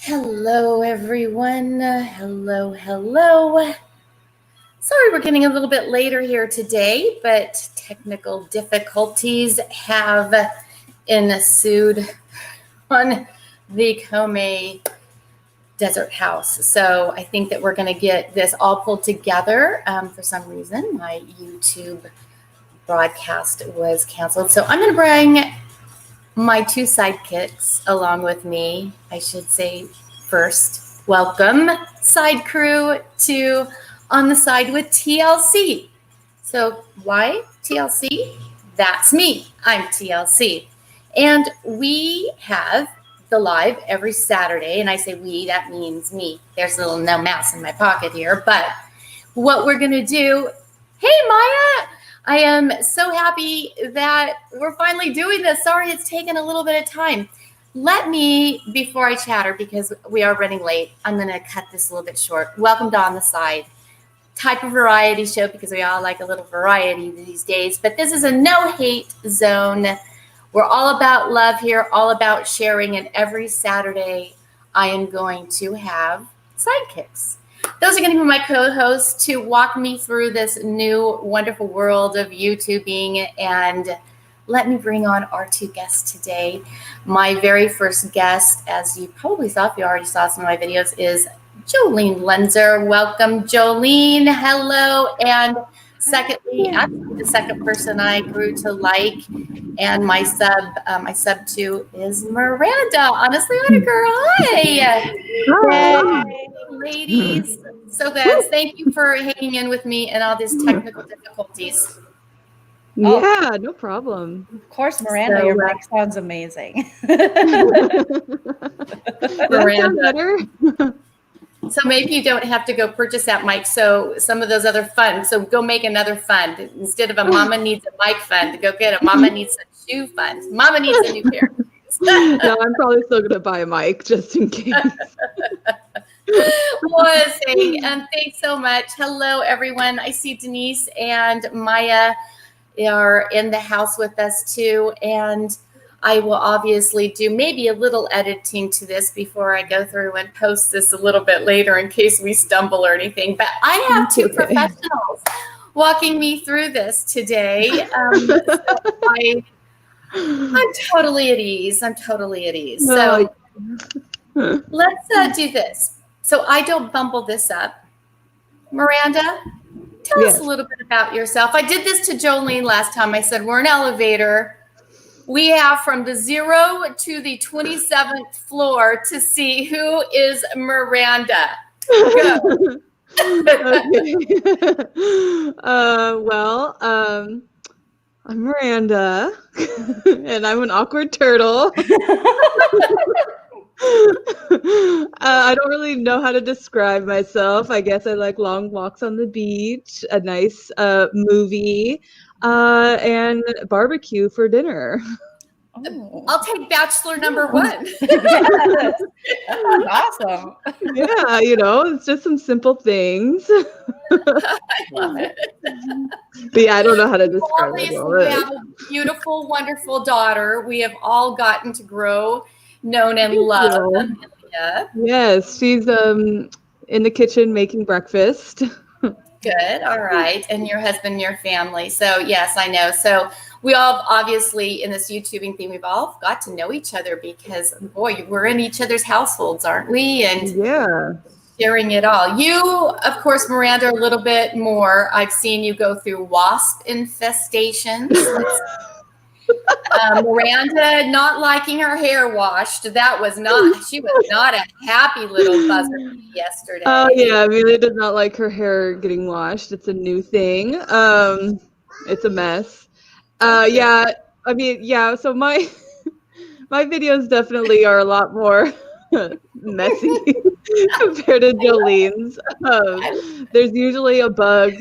Hello, everyone. Hello. Sorry we're getting a little bit later here today, but technical difficulties have ensued on the Kome Desert House. So I think that we're going to get this all pulled together. For some reason, my YouTube broadcast was canceled. So I'm going to bring my two sidekicks along with me. I should say first, welcome side crew to On the Side with TLC. So why TLC? That's me. I'm TLC. And we have the live every Saturday. And I say we, that means me. There's a little no mouse in my pocket here. But what we're going to do, hey, Maya, I am so happy that we're finally doing this. Sorry, it's taken a little bit of time. Let me, before I chatter, because we are running late, I'm going to cut this a little bit short. Welcome to On the Side, type of variety show, because we all like a little variety these days. But this is a no-hate zone. We're all about love here, all about sharing. And every Saturday, I am going to have sidekicks. Those are going to be my co-hosts to walk me through this new wonderful world of YouTubing. And let me bring on our two guests today. My very first guest, as you probably saw if you already saw some of my videos, is Jolene Lenzer. Welcome, Jolene. Hello. And secondly, actually the second person I grew to like and my sub to is Miranda. Honestly, what a girl. Hi. Hey, ladies. So guys, thank you for hanging in with me and all these technical difficulties. Yeah, no problem. Of course, Miranda, your mic sounds amazing. Miranda. So maybe you don't have to go purchase that mic. So some of those other funds. So go make another fund. Instead of a mama needs a mic fund, go get a mama needs a shoe fund. Mama needs a new pair of shoes. No, I'm probably still going to buy a mic just in case. And thanks so much. Hello, everyone. I see Denise and Maya are in the house with us too. And I will obviously do maybe a little editing to this before I go through and post this a little bit later in case we stumble or anything. But I have two professionals walking me through this today. I'm totally at ease. So let's do this. So I don't bumble this up. Miranda, tell us a little bit about yourself. I did this to Jolene last time. I said, we're an elevator. We have from the 0 to the 27th floor to see who is Miranda. Go. I'm Miranda, and I'm an awkward turtle. I don't really know how to describe myself. I guess I like long walks on the beach, a nice movie, and barbecue for dinner. Oh. I'll take bachelor number one. Yes. Awesome. Yeah, it's just some simple things. I love it. But yeah, I don't know how to describe it. We have a beautiful, wonderful daughter. We have all gotten to grow, known, and love Amelia. Yes, she's in the kitchen making breakfast. Good. All right. And your husband and your family. So yes, I know. So we all obviously in this YouTubing thing, we've all got to know each other because boy, we're in each other's households, aren't we? And yeah, sharing it all. You, of course, Miranda, a little bit more. I've seen you go through wasp infestations. Miranda not liking her hair washed. She was not a happy little buzzer yesterday. Oh yeah, Amelia does not like her hair getting washed. It's a new thing. It's a mess. So my videos definitely are a lot more messy compared to Jolene's. There's usually a bug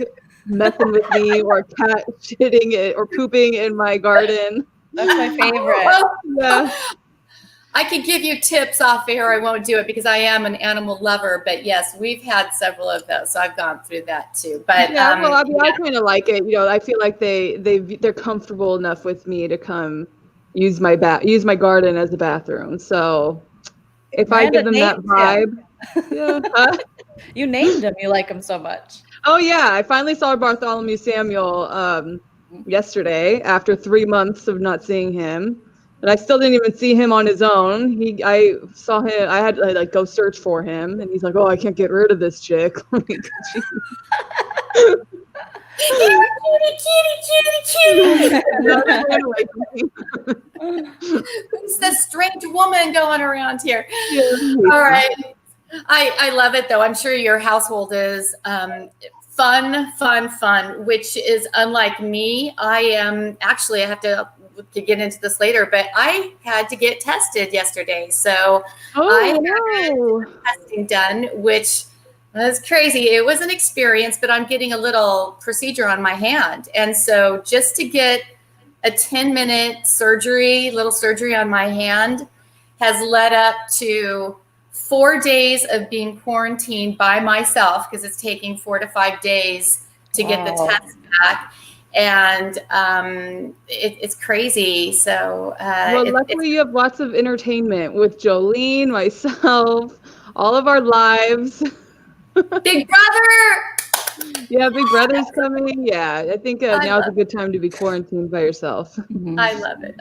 messing with me or a cat shitting it or pooping in my garden. That's my favorite. Yeah. I could give you tips off air. I won't do it because I am an animal lover. But yes, we've had several of those, so I've gone through that too. But I kind of like it. I feel like they're comfortable enough with me to come use my garden as a bathroom. So if I give them that vibe. Yeah. You named him. You like him so much. Oh yeah, I finally saw Bartholomew Samuel yesterday after 3 months of not seeing him, and I still didn't even see him on his own. I saw him. I had to like go search for him, and he's like, "Oh, I can't get rid of this chick." Like, You're cutie. Who's this strange woman going around here? All right. I love it, though. I'm sure your household is fun, which is unlike me. I am actually, I have to get into this later, but I had to get tested yesterday. So I had testing done, which was crazy. It was an experience, but I'm getting a little procedure on my hand. And so just to get a 10-minute little surgery on my hand has led up to 4 days of being quarantined by myself because it's taking 4 to 5 days to get the test back. And it's crazy. So luckily you have lots of entertainment with Jolene, myself, all of our lives. Big Brother! Yeah, Big Brother's coming. Yeah, I think now's a good time to be quarantined by yourself. I love it.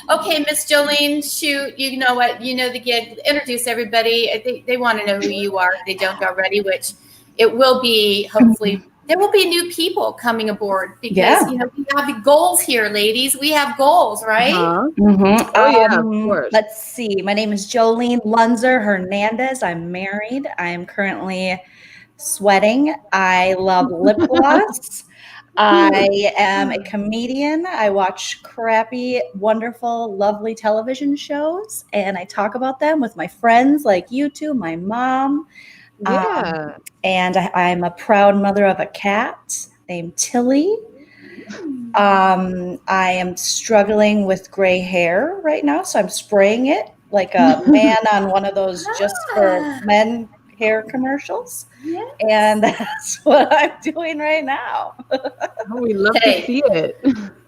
Okay, Miss Jolene, shoot, you know what? You know the gig. Introduce everybody. They want to know who you are if they don't already, which it will be, hopefully, there will be new people coming aboard because, you know, we have goals here, ladies. We have goals, right? Oh, yeah, of course. Let's see. My name is Jolene Lunzer Hernandez. I'm married. I'm currently sweating. I love lip gloss. I am a comedian. I watch crappy, wonderful, lovely television shows, and I talk about them with my friends like you two, my mom. Yeah. And I'm a proud mother of a cat named Tilly. I am struggling with gray hair right now, so I'm spraying it like a man on one of those just for men hair commercials. Yes. And that's what I'm doing right now. We love to see it.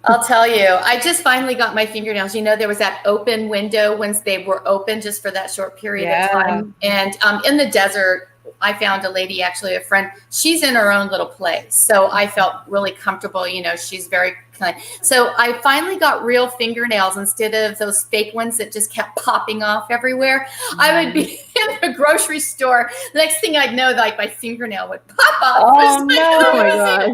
I'll tell you, I just finally got my fingernails. You know, there was that open window once they were open just for that short period of time. And in the desert, I found a lady, actually a friend, she's in her own little place. So I felt really comfortable. You know, she's very kind. So I finally got real fingernails instead of those fake ones that just kept popping off everywhere. I would be in the grocery store. The next thing I'd know, like my fingernail would pop off. Oh, no. Oh my God.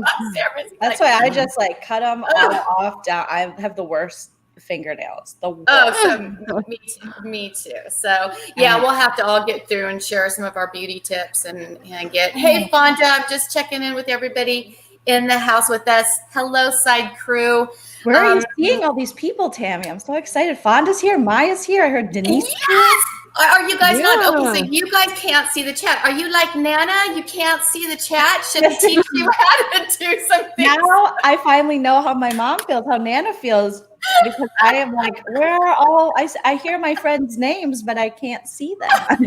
That's why I just like cut them all off down. I have the worst fingernails. The worst. Oh, so me too. So yeah, we'll have to all get through and share some of our beauty tips and get. Hey, Fonda, I'm just checking in with everybody in the house with us. Hello, side crew. Where are you seeing all these people, Tammy? I'm so excited. Fonda's here. Maya's here. I heard Denise. Yes. Are you guys not open? So you guys can't see the chat. Are you like Nana? You can't see the chat? Should I teach you how to do something? Now I finally know how my mom feels, how Nana feels. Because I am like, where are all? I hear my friends' names, but I can't see them.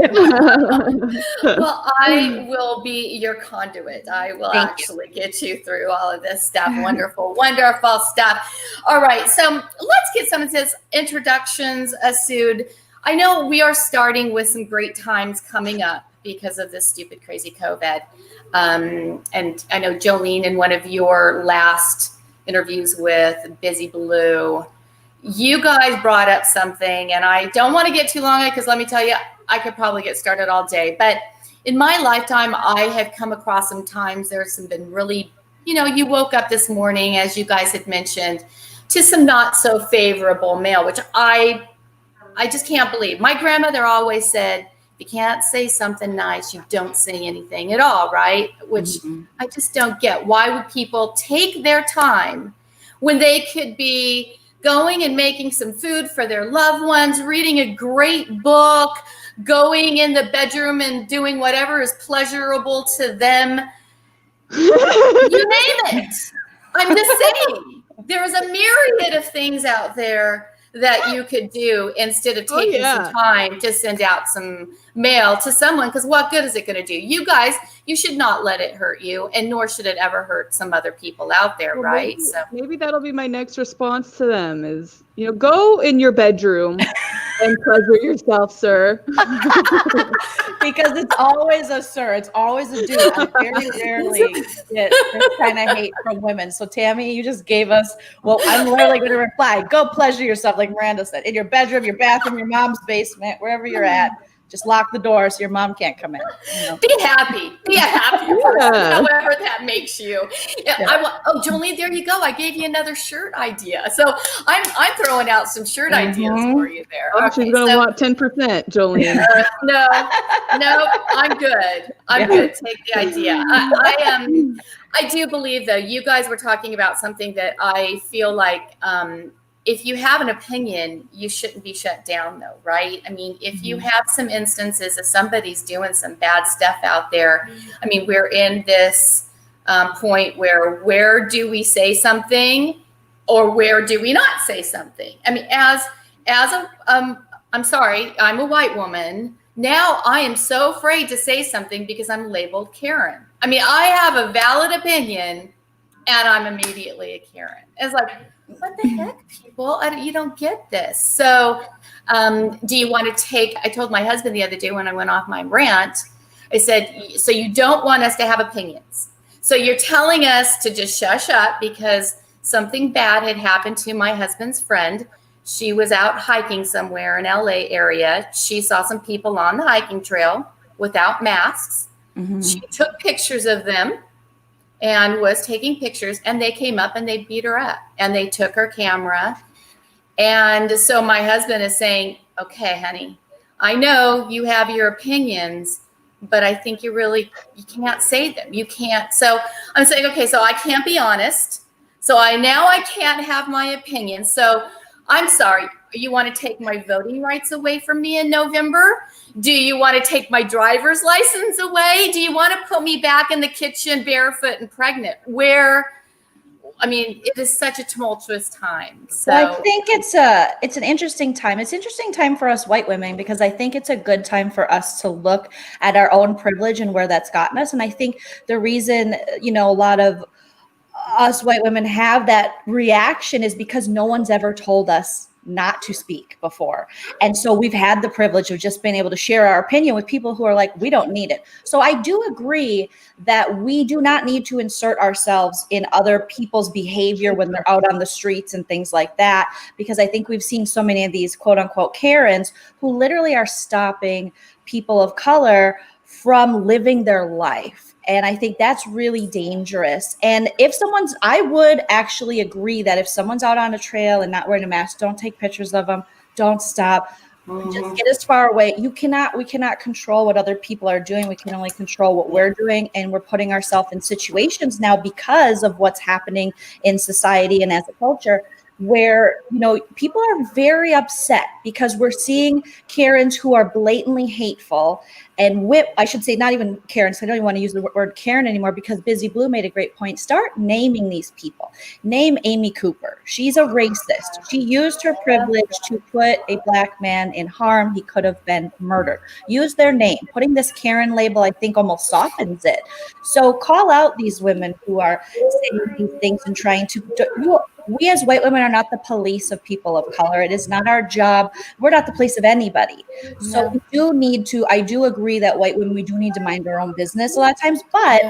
Well, I will be your conduit. I will actually get you through all of this stuff. Wonderful, wonderful stuff. All right, so let's get some of this introductions, Asud. I know we are starting with some great times coming up because of this stupid, crazy COVID. And I know Jolene, in one of your last interviews with Busy Blue, you guys brought up something, and I don't want to get too long because let me tell you, I could probably get started all day. But in my lifetime, I have come across some times there's been really, you know, you woke up this morning, as you guys had mentioned, to some not so favorable mail, which I just can't believe. My grandmother always said, if you can't say something nice, you don't say anything at all, right? Which I just don't get. Why would people take their time when they could be going and making some food for their loved ones, reading a great book, going in the bedroom and doing whatever is pleasurable to them? You name it. I'm just saying, there is a myriad of things out there that you could do instead of taking some time to send out some mail to someone, because what good is it going to do? You guys, you should not let it hurt you, and nor should it ever hurt some other people out there, right? Maybe that'll be my next response to them is, you know, go in your bedroom And pleasure yourself, sir. Because it's always a sir. It's always a dude. I very rarely get this kind of hate from women. So Tammy, you just gave us, well, I'm literally going to reply, go pleasure yourself, like Miranda said, in your bedroom, your bathroom, your mom's basement, wherever you're at. Just lock the door so your mom can't come in. You know? Be happy. Be a happy person, however that makes you. Oh, Jolene, there you go. I gave you another shirt idea. So I'm throwing out some shirt ideas for you there. Oh, she's going to want 10%, Jolene. No, I'm good. I'm good. Take the idea. I do believe, though, you guys were talking about something that I feel like if you have an opinion, you shouldn't be shut down, though, right? I mean, if you have some instances of somebody's doing some bad stuff out there, I mean, we're in this point where do we say something or where do we not say something? I mean, as a, I'm sorry, I'm a white woman. Now I am so afraid to say something because I'm labeled Karen. I mean, I have a valid opinion and I'm immediately a Karen. It's like, what the heck, people? You don't get this. So do you want to take, I told my husband the other day when I went off my rant, I said, so you don't want us to have opinions. So you're telling us to just shush up because something bad had happened to my husband's friend. She was out hiking somewhere in LA area. She saw some people on the hiking trail without masks. Mm-hmm. She took pictures of them and was taking pictures, and they came up and they beat her up and they took her camera. And so my husband is saying, okay, honey, I know you have your opinions, but I think you can't say them. You can't. So I'm saying, okay, so I can't be honest. So I can't have my opinion. So I'm sorry. You want to take my voting rights away from me in November? Do you want to take my driver's license away? Do you want to put me back in the kitchen barefoot and pregnant? It is such a tumultuous time. So well, I think it's an interesting time. It's an interesting time for us white women because I think it's a good time for us to look at our own privilege and where that's gotten us. And I think the reason, a lot of us white women have that reaction is because no one's ever told us not to speak before. And so we've had the privilege of just being able to share our opinion with people who are like, we don't need it. So I do agree that we do not need to insert ourselves in other people's behavior when they're out on the streets and things like that, because I think we've seen so many of these quote unquote Karens who literally are stopping people of color from living their life. And I think that's really dangerous. And I would actually agree that if someone's out on a trail and not wearing a mask, don't take pictures of them. Don't stop. Just get as far away. We cannot control what other people are doing. We can only control what we're doing. And we're putting ourselves in situations now because of what's happening in society and as a culture where, people are very upset because we're seeing Karens who are blatantly hateful and not even Karens. I don't even want to use the word Karen anymore because Busy Blue made a great point. Start naming these people. Name Amy Cooper. She's a racist. She used her privilege to put a black man in harm. He could have been murdered. Use their name. Putting this Karen label, I think, almost softens it. So call out these women who are saying these things and trying to we as white women are not the police of people of color. It is not our job. We're not the police of anybody. So I do agree that white women, we do need to mind our own business a lot of times. But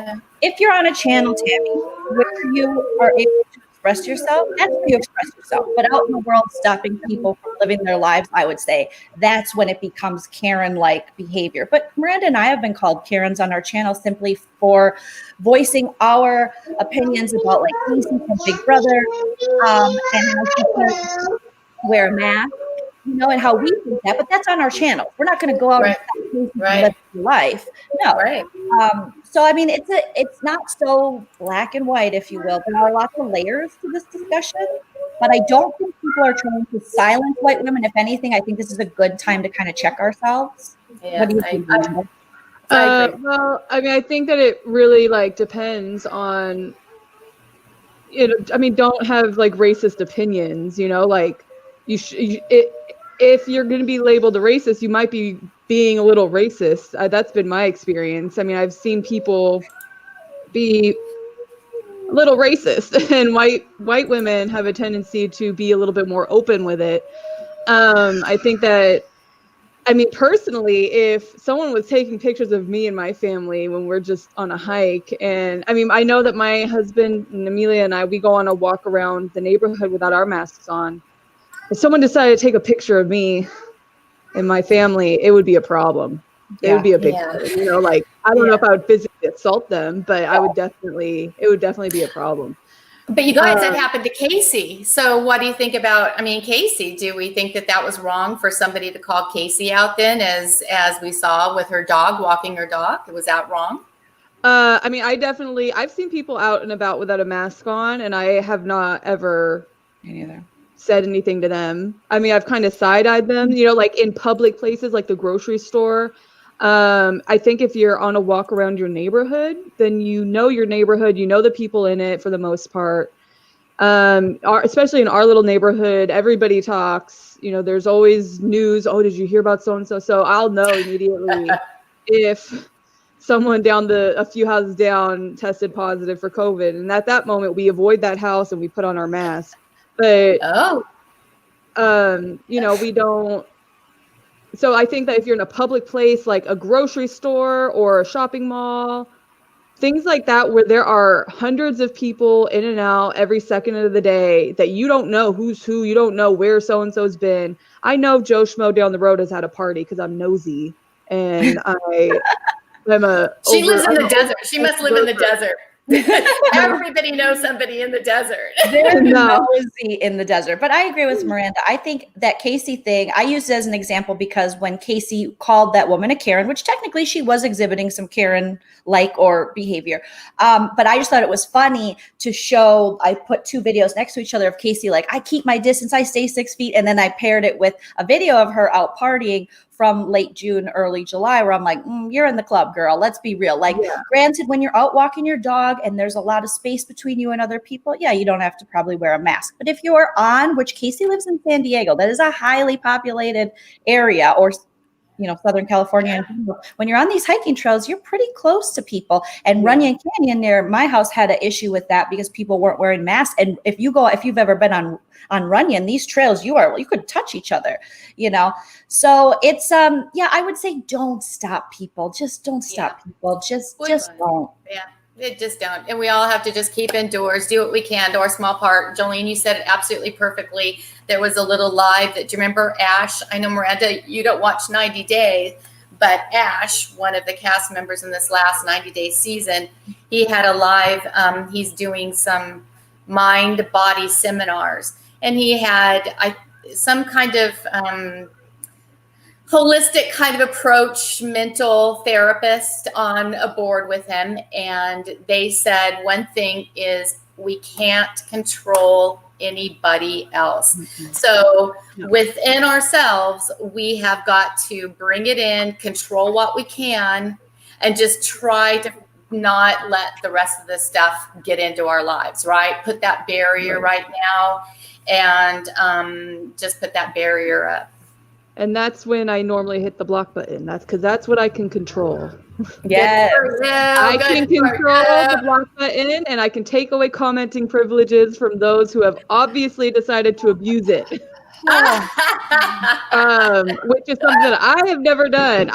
if you're on a channel, Tammy, where you are able to express yourself, that's where you express yourself. But out in the world, stopping people from living their lives, I would say, that's when it becomes Karen-like behavior. But Miranda and I have been called Karens on our channel simply for voicing our opinions about like Casey from Big Brother and how people wear a mask, and how we think that. But that's on our channel. We're not going to go out and live life. No. Right. So it's not so black and white, if you will. There are lots of layers to this discussion, but I don't think people are trying to silence white women. If anything, I think this is a good time to kind of check ourselves. Yeah, what do you think? Well, I think that it really depends on, don't have racist opinions, if you're going to be labeled a racist, you might be being a little racist. That's been my experience. I've seen people be a little racist, and white women have a tendency to be a little bit more open with it. I think that, I mean, personally, if someone was taking pictures of me and my family when we're just on a hike, and I mean, I know that my husband and Amelia and I, we go on a walk around the neighborhood without our masks on. If someone decided to take a picture of me and my family, it would be a problem. It would be a big, you know, like, I don't know if I would physically assault them, but it would definitely be a problem. But you guys, that happened to Casey. So what do you think about, I mean, Casey, do we think that that was wrong for somebody to call Casey out then, as we saw with her dog, walking her dog? Was that wrong? I mean, I've seen people out and about without a mask on, and I have not ever said anything to them. I mean, I've kind of side-eyed them, you know, like in public places, like the grocery store. I think if you're on a walk around your neighborhood, then you know your neighborhood, you know the people in it for the most part. Especially in our little neighborhood, everybody talks, you know, there's always news. Oh, did you hear about so-and-so? So I'll know immediately if someone down a few houses down tested positive for COVID. And at that moment, we avoid that house and we put on our mask. But, you know, we don't. So I think that if you're in a public place, like a grocery store or a shopping mall, things like that, where there are hundreds of people in and out every second of the day that you don't know who's who, you don't know where so-and-so's been. I know Joe Schmo down the road has had a party because I'm nosy, and she lives in the desert. She must live in the desert. Everybody knows somebody in the desert. They're nosy in the desert. But I agree with Miranda. I think that Casey thing, I used it as an example because when Casey called that woman a Karen, which technically she was exhibiting some Karen-like or behavior. But I just thought it was funny to show, I put two videos next to each other of Casey, like, I keep my distance, I stay 6 feet. And then I paired it with a video of her out partying from late June, early July, where I'm like, you're in the club, girl. Let's be real. Like, granted, when you're out walking your dog and there's a lot of space between you and other people, you don't have to probably wear a mask. But if you're on, which Casey lives in San Diego, that is a highly populated area, or you know, Southern California. When you're on these hiking trails, you're pretty close to people. And Runyon Canyon near my house had an issue with that because people weren't wearing masks. And if you've ever been on Runyon, these trails, you could touch each other, you know? So it's, I would say don't stop people. Just don't stop people. Just don't. Yeah. It just don't. And we all have to just keep indoors, do what we can, do our small part. Jolene, you said it absolutely perfectly. There was a little live that, do you remember Ash? I know, Miranda, you don't watch 90 Day, but Ash, one of the cast members in this last 90-day season, he had a live, he's doing some mind-body seminars. And he had some kind of holistic kind of approach, mental therapist on a board with him. And they said one thing is we can't control anybody else. Mm-hmm. So within ourselves, we have got to bring it in, control what we can, and just try to not let the rest of the stuff get into our lives, right? Put that barrier right now and just put that barrier up. And that's when I normally hit the block button. That's what I can control. Yes. I can control the block button, and I can take away commenting privileges from those who have obviously decided to abuse it. Which is something that I have never done.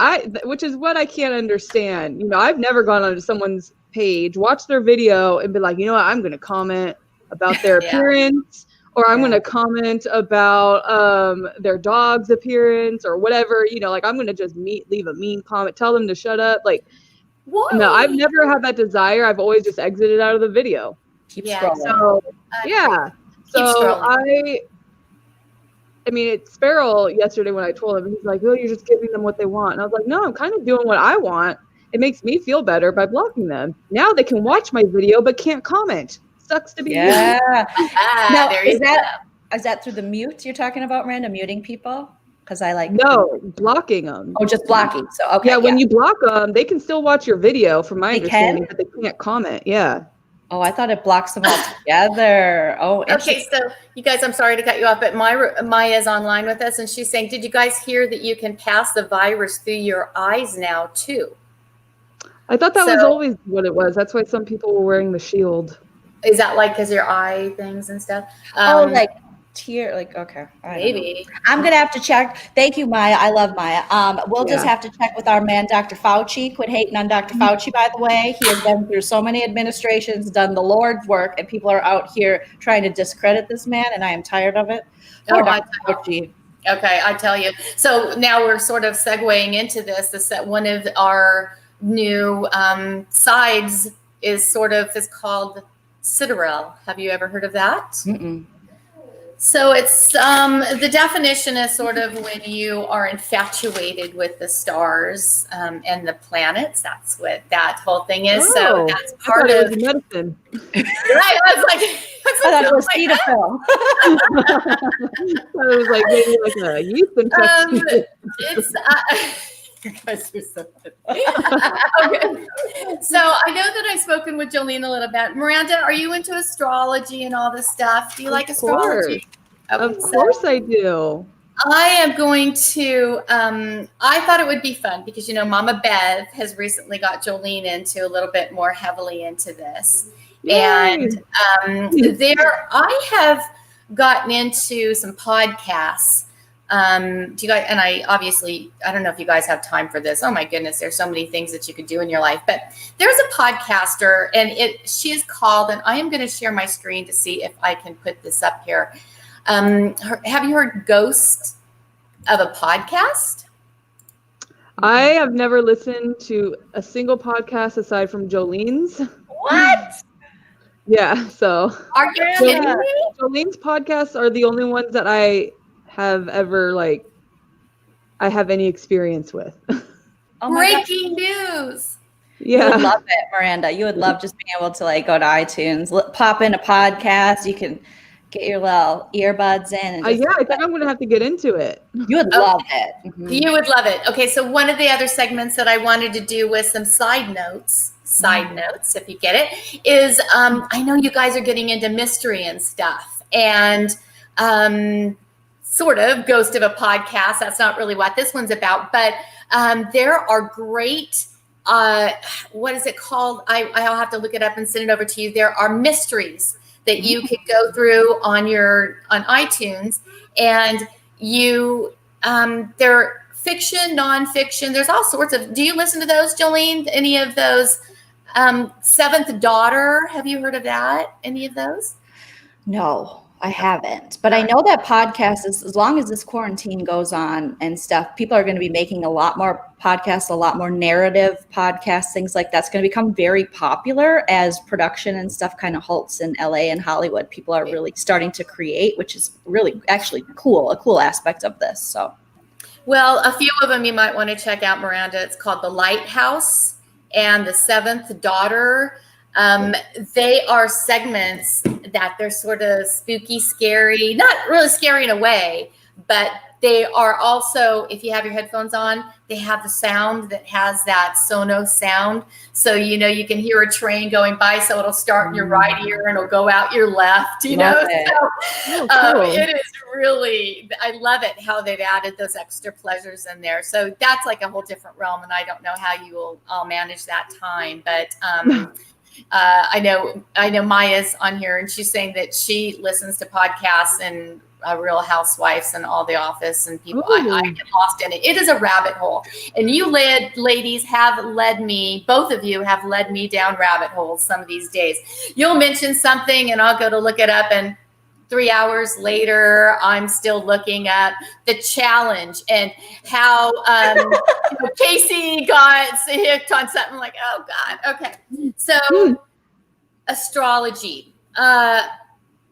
Which is what I can't understand. You know, I've never gone onto someone's page, watched their video, and been like, you know what, I'm going to comment about their appearance. Or I'm going to comment about their dog's appearance or whatever, you know, like I'm going to just leave a mean comment, tell them to shut up. Like, what? No, I've never had that desire. I've always just exited out of the video. Keep scrolling. So, So I mean, it's Sparrow yesterday when I told him, he's like, oh, you're just giving them what they want. And I was like, no, I'm kind of doing what I want. It makes me feel better by blocking them. Now they can watch my video, but can't comment. Sucks to be you. Now, is that through the mute you're talking about, Miranda, muting people? Because I like blocking them. Oh, just blocking. So okay. Yeah, when you block them, they can still watch your video, from my understanding, but they can't comment. Yeah. Oh, I thought it blocks them all together. Oh, okay. So you guys, I'm sorry to cut you off, but Maya's online with us, and she's saying, "Did you guys hear that you can pass the virus through your eyes now too?" I thought that was always what it was. That's why some people were wearing the shield. Is that like because your eye things and stuff? tier? Like, okay. I don't know. Maybe. I'm gonna have to check. Thank you, Maya. I love Maya. We'll just have to check with our man, Dr. Fauci. Quit hating on Dr. Fauci, by the way. He has been through so many administrations, done the Lord's work, and people are out here trying to discredit this man, and I am tired of it. Poor Dr. Fauci. Okay, I tell you. So now we're sort of segueing into this. That one of our new sides is called Citadel. Have you ever heard of that? Mm-mm. So it's the definition is sort of when you are infatuated with the stars and the planets. That's what that whole thing is. So that's part of medicine. Right? I was like, I thought it was Cetaphil. It was like maybe like a yeast infection. It's. You guys are so good. Okay. So I know that I've spoken with Jolene a little bit. Miranda, are you into astrology and all this stuff? Do you like astrology? Of course I do. I am going to, I thought it would be fun because, Mama Bev has recently got Jolene into a little bit more heavily into this. Yay. And I have gotten into some podcasts. Do you guys, and I don't know if you guys have time for this. Oh my goodness, there's so many things that you could do in your life, but there's a podcaster and she is called, and I am going to share my screen to see if I can put this up here. Have you heard Ghost of a Podcast? I have never listened to a single podcast aside from Jolene's. What? Yeah, so. Are you kidding me? Jolene's podcasts are the only ones that I have ever, I have any experience with. Breaking news. Yeah. You would love it, Miranda. You would love just being able to go to iTunes, pop in a podcast. You can get your little earbuds in. And I think I'm going to have to get into it. You would love it. Mm-hmm. You would love it. Okay, so one of the other segments that I wanted to do with some side notes, if you get it, is I know you guys are getting into mystery and stuff. And sort of Ghost of a Podcast. That's not really what this one's about. But there are great, what is it called? I'll have to look it up and send it over to you. There are mysteries that you could go through on iTunes, and they're fiction, nonfiction. There's all sorts of. Do you listen to those, Jolene? Any of those? Seventh Daughter. Have you heard of that? Any of those? No, I haven't. But I know that podcasts, as long as this quarantine goes on and stuff, people are going to be making a lot more podcasts, a lot more narrative podcasts, things like that's going to become very popular as production and stuff kind of halts in LA and Hollywood. People are really starting to create, which is really actually cool, a cool aspect of this. So, well, a few of them you might want to check out, Miranda. It's called The Lighthouse and The Seventh Daughter. They are segments that they're sort of spooky, scary, not really scary in a way, but they are also, if you have your headphones on, they have the sound that has that Sonos sound. So, you can hear a train going by, so it'll start in your right ear and it'll go out your left, you know? So, cool. It is really, I love it how they've added those extra pleasures in there. So that's like a whole different realm, and I don't know how you will all manage that time, but, I know Maya's on here, and she's saying that she listens to podcasts and Real Housewives and all The Office and people. I get lost in it. It is a rabbit hole, and you ladies have led me. Both of you have led me down rabbit holes some of these days. You'll mention something, and I'll go to look it up, and 3 hours later, I'm still looking at the challenge and how Casey got hooked on something like, oh God. Okay. So astrology. I'd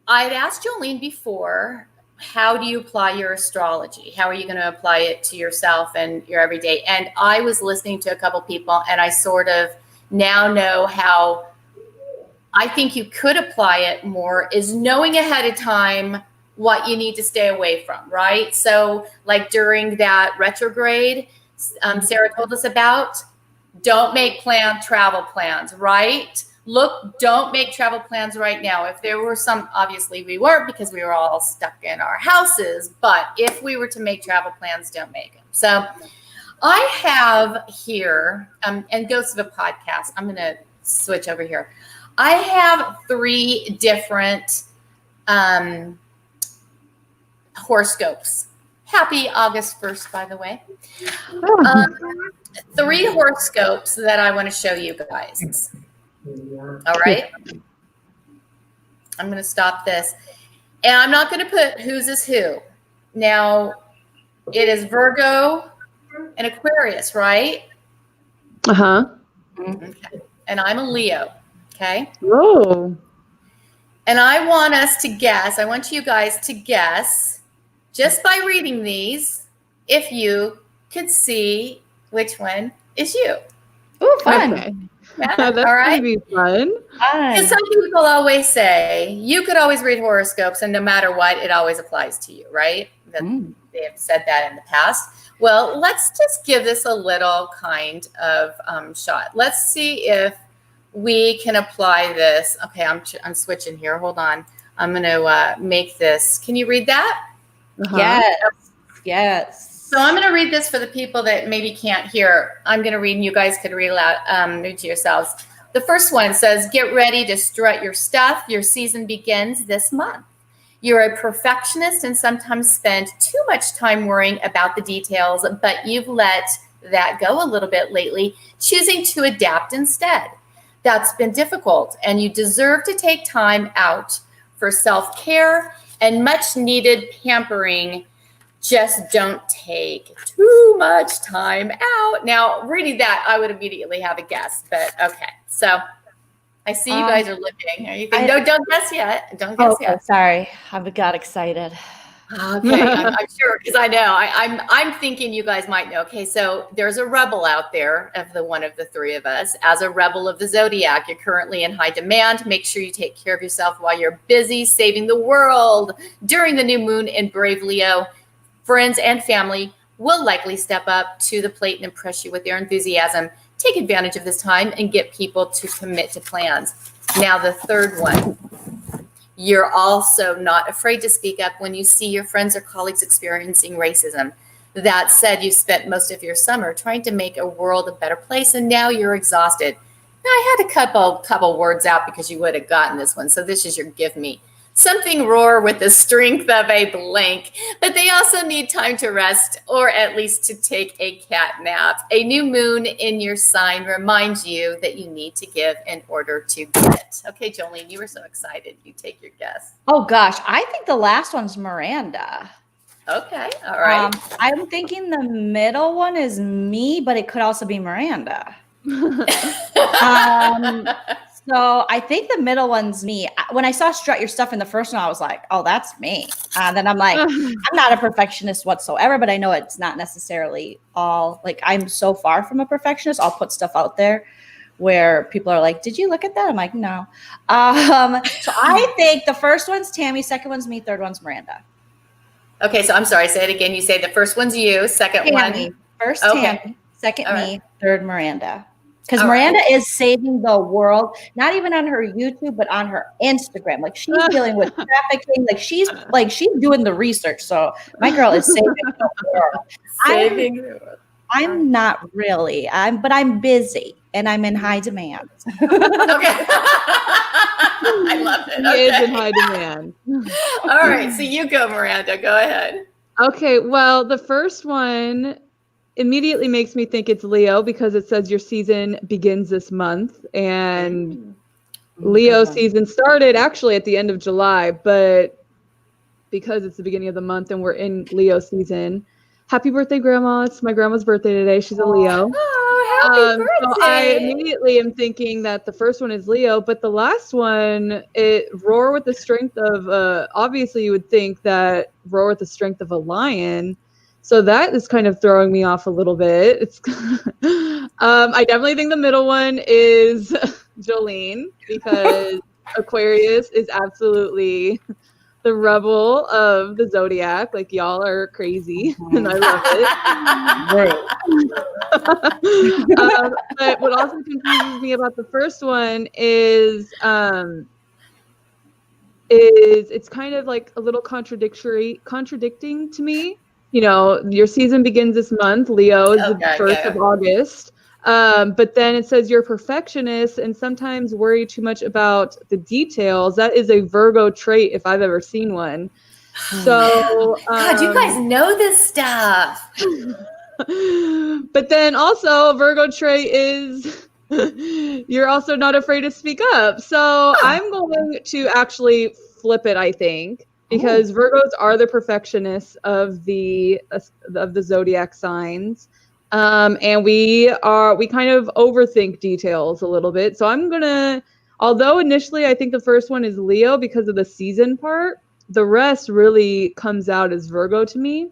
asked Jolene before, how do you apply your astrology? How are you going to apply it to yourself and your everyday? And I was listening to a couple people, and I sort of now know how I think you could apply it more is knowing ahead of time what you need to stay away from, right? So like during that retrograde, Sarah told us about, don't make travel plans, right? Don't make travel plans right now. If there were some, obviously we weren't because we were all stuck in our houses, but if we were to make travel plans, don't make them. So I have here, and Ghost of a Podcast, I'm going to switch over here. I have 3 different horoscopes. Happy August 1st, by the way. Oh. 3 horoscopes that I want to show you guys. All right. I'm going to stop this. And I'm not going to put whose is who. Now, it is Virgo and Aquarius, right? Uh-huh. Okay. And I'm a Leo. Okay. Whoa. And I want us to guess, I want you guys to guess, just by reading these, if you could see which one is you. Ooh, fun. Okay. Yeah? That's All right. gonna be fun. Because some people always say, you could always read horoscopes, and no matter what, it always applies to you, right? That they have said that in the past. Well, let's just give this a little kind of shot. Let's see if we can apply this. Okay, I'm switching here. Hold on. I'm going to make this. Can you read that? Uh-huh. Yes. So I'm going to read this for the people that maybe can't hear. I'm going to read, and you guys could read aloud, read to yourselves. The first one says, get ready to strut your stuff. Your season begins this month. You're a perfectionist and sometimes spend too much time worrying about the details, but you've let that go a little bit lately, choosing to adapt instead. That's been difficult, and you deserve to take time out for self-care and much needed pampering. Just don't take too much time out. Now, reading that, I would immediately have a guess, but okay. So I see you guys are looking. Are you thinking, no, don't guess yet. Don't guess yet. Sorry, I got excited. Okay, I'm sure, because I know I'm thinking you guys might know. Okay, so there's a rebel out there of the one of the 3 of us. As a rebel of the zodiac, you're currently in high demand. Make sure you take care of yourself while you're busy saving the world. During the new moon in Brave Leo, friends and family will likely step up to the plate and impress you with their enthusiasm. Take advantage of this time and get people to commit to plans. Now, the third one. You're also not afraid to speak up when you see your friends or colleagues experiencing racism. That said, you spent most of your summer trying to make a world a better place, and now you're exhausted. Now, I had a couple words out because you would have gotten this one, so this is your give me. Something roar with the strength of a blank, but they also need time to rest or at least to take a cat nap. A new moon in your sign reminds you that you need to give in order to get. Okay, Jolene, you were so excited. You take your guess. Oh gosh, I think the last one's Miranda. Okay, all right. I'm thinking the middle one is me, but it could also be Miranda. So I think the middle one's me. When I saw strut your stuff in the first one, I was like, oh, that's me. Then I'm like, I'm not a perfectionist whatsoever, but I know it's not necessarily all, like, I'm so far from a perfectionist. I'll put stuff out there where people are like, did you look at that? I'm like, no. So I think the first one's Tammy, second one's me, third one's Miranda. Okay, so I'm sorry, say it again. You say the first one's you, second Tammy. one. First Okay. Tammy, second All me, right. third Miranda. Because All Miranda right. is saving the world, not even on her YouTube, but on her Instagram. Like, she's dealing with trafficking. Like she's doing the research. So my girl is saving the world. Saving the world. I'm not really. But I'm busy and I'm in high demand. Okay. I love it. He is in Okay. high demand. All right, so you go, Miranda. Go ahead. Okay, well, the first one immediately makes me think it's Leo because it says your season begins this month, and Leo season started actually at the end of July, but because it's the beginning of the month and we're in Leo season, happy birthday, Grandma. It's my grandma's birthday today. She's a Leo. Oh, happy birthday. So I immediately am thinking that the first one is Leo, but the last one, it roar with the strength of, obviously you would think that roar with the strength of a lion. So that is kind of throwing me off a little bit. It's, I definitely think the middle one is Jolene because Aquarius is absolutely the rebel of the zodiac. Like, y'all are crazy, and I love it. But what also confuses me about the first one is it's kind of like a little contradicting to me. You know, your season begins this month. Leo is the 1st of August. But then it says you're a perfectionist and sometimes worry too much about the details. That is a Virgo trait if I've ever seen one. So, God, you guys know this stuff. but then also Virgo trait is you're also not afraid to speak up. So I'm going to actually flip it, I think, because Virgos are the perfectionists of the zodiac signs. And we kind of overthink details a little bit. So I'm gonna, although initially I think the first one is Leo because of the season part, the rest really comes out as Virgo to me.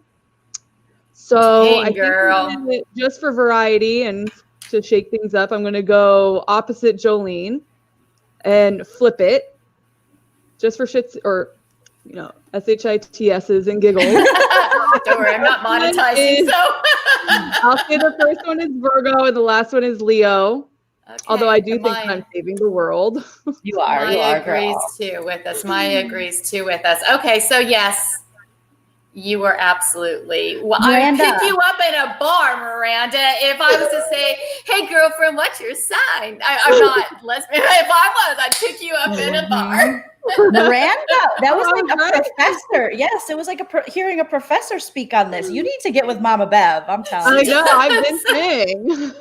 So Dang, I think just for variety and to shake things up, I'm gonna go opposite Jolene and flip it just for shits or SHITSs and giggles. Don't worry, I'm not monetizing. I'll say the first one is Virgo and the last one is Leo. Okay, although I do think I'm saving the world. You are. Maya agrees too with us. Maya agrees too with us. Okay, so yes, you are absolutely. Well, I'd pick you up in a bar, Miranda. If I was to say, "Hey, girlfriend, what's your sign?" I'm not lesbian. If I was, I'd pick you up in a bar. Miranda, that was like a professor. Yes, it was like hearing a professor speak on this. You need to get with Mama Bev. I'm telling you. I know. I've been saying.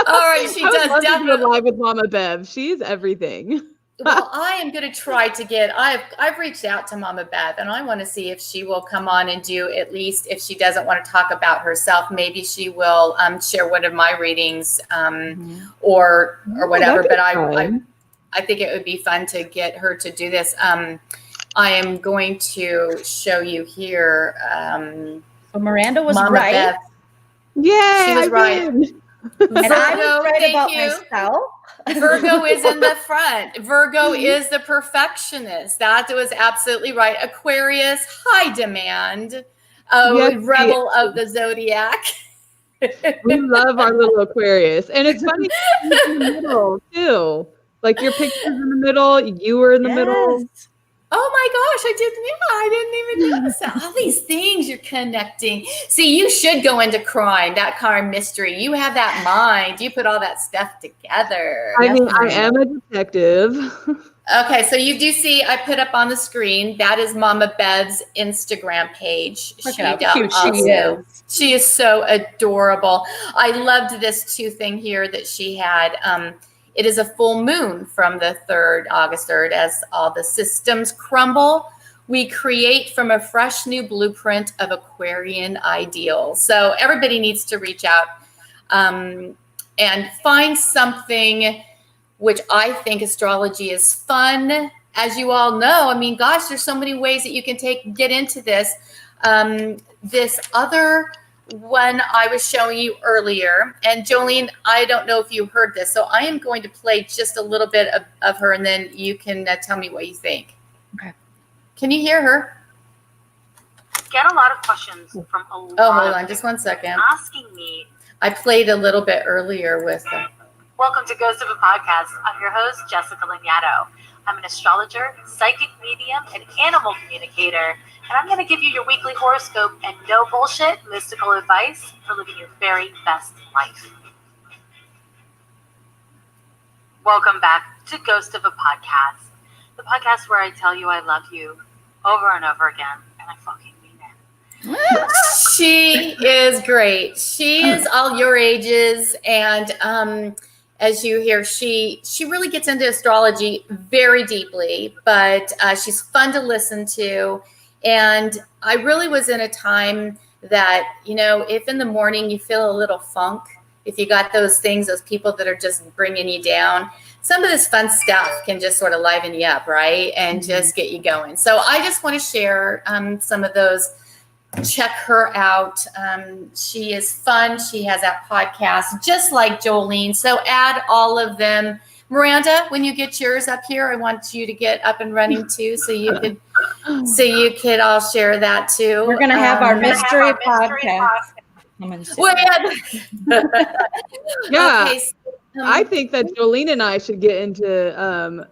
All right, she does definitely live with Mama Bev. She's everything. Well, I am going to try to get. I've reached out to Mama Beth, and I want to see if she will come on and do, at least if she doesn't want to talk about herself, maybe she will share one of my readings or whatever. But I think it would be fun to get her to do this. I am going to show you here. So Miranda was Mama right. Beth. Yeah, she was right. And I was right about myself. Virgo is in the front. Virgo is the perfectionist. That was absolutely right. Aquarius, high demand. Rebel of the zodiac. We love our little Aquarius. And it's funny in the middle too. Like your picture's in the middle, you were in the middle. Oh my gosh, I didn't even notice that. All these things you're connecting. See, you should go into crime, that crime mystery. You have that mind. You put all that stuff together. I mean, I am a detective. Okay, so you do see I put up on the screen, that is Mama Bev's Instagram page. Look at how cute she is. She is so adorable. I loved this thing here that she had. It is a full moon from the August 3rd, as all the systems crumble. We create from a fresh new blueprint of Aquarian ideals. So everybody needs to reach out and find something, which I think astrology is fun. As you all know, I mean, gosh, there's so many ways that you can get into this. This other one I was showing you earlier, and Jolene, I don't know if you heard this, so I am going to play just a little bit of her, and then you can tell me what you think. Okay. Can you hear her? Get a lot of questions from a lot. Oh, hold on, just 1 second. Asking me. I played a little bit earlier with. Welcome to Ghost of a Podcast. I'm your host, Jessica Lagnato. I'm an astrologer, psychic medium, and animal communicator. And I'm going to give you your weekly horoscope and no bullshit mystical advice for living your very best life. Welcome back to Ghost of a Podcast, the podcast where I tell you I love you over and over again, and I fucking mean it. She is great. She is all your ages, and as you hear, she really gets into astrology very deeply, but she's fun to listen to. And I really was in a time that, if in the morning you feel a little funk, if you got those things, those people that are just bringing you down, some of this fun stuff can just sort of liven you up, right? And just get you going. So I just want to share some of those. Check her out. She is fun. She has that podcast just like Jolene. So add all of them. Miranda, when you get yours up here, I want you to get up and running too, so you could all share that too. We're gonna have our mystery podcast. Well, yeah. Okay, so, I think that Jolene and I should get into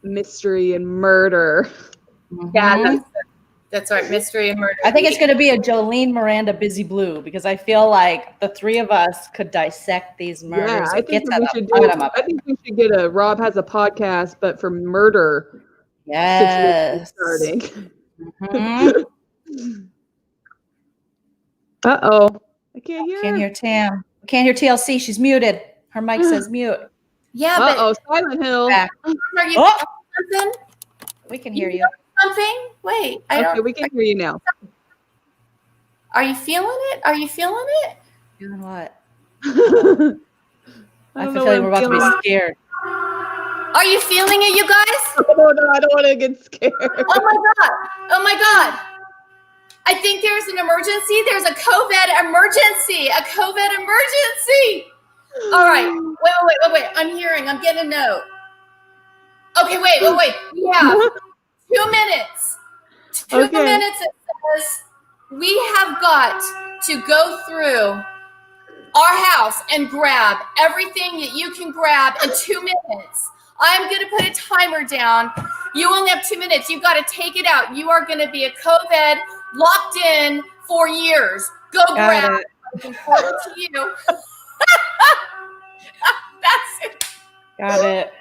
mystery and murder. Yeah, that's right. Mystery and murder. I think it's going to be a Jolene, Miranda, Busy Blue, because I feel like the three of us could dissect these murders. Yeah, I think we should get Rob has a podcast, but for murder. Yes. Starting. Mhm. Uh-oh. I can't hear. Can't hear Tam. Can't hear TLC. She's muted. Her mic says mute. Yeah, Uh-oh, Silent Hill. Back. but are you Oh! feeling something? We can hear you. Something? Wait, I Okay, don't. we can hear you now. Are you feeling it? Are you feeling it? Feeling what? I I don't have a know feeling what we're I'm about to feeling. be scared. Are you feeling it, you guys? Oh, no, I don't want to get scared. Oh my god! Oh my god! I think there's an emergency. There's a COVID emergency. A COVID emergency. All right. Wait. I'm getting a note. Okay, wait. We have 2 minutes. 2 Okay. minutes. It says we have got to go through our house and grab everything that you can grab in 2 minutes. I'm going to put a timer down. You only have 2 minutes. You've got to take it out. You are going to be a COVID locked in for years. Go grab Got it. Looking forward to you. That's it. Got it.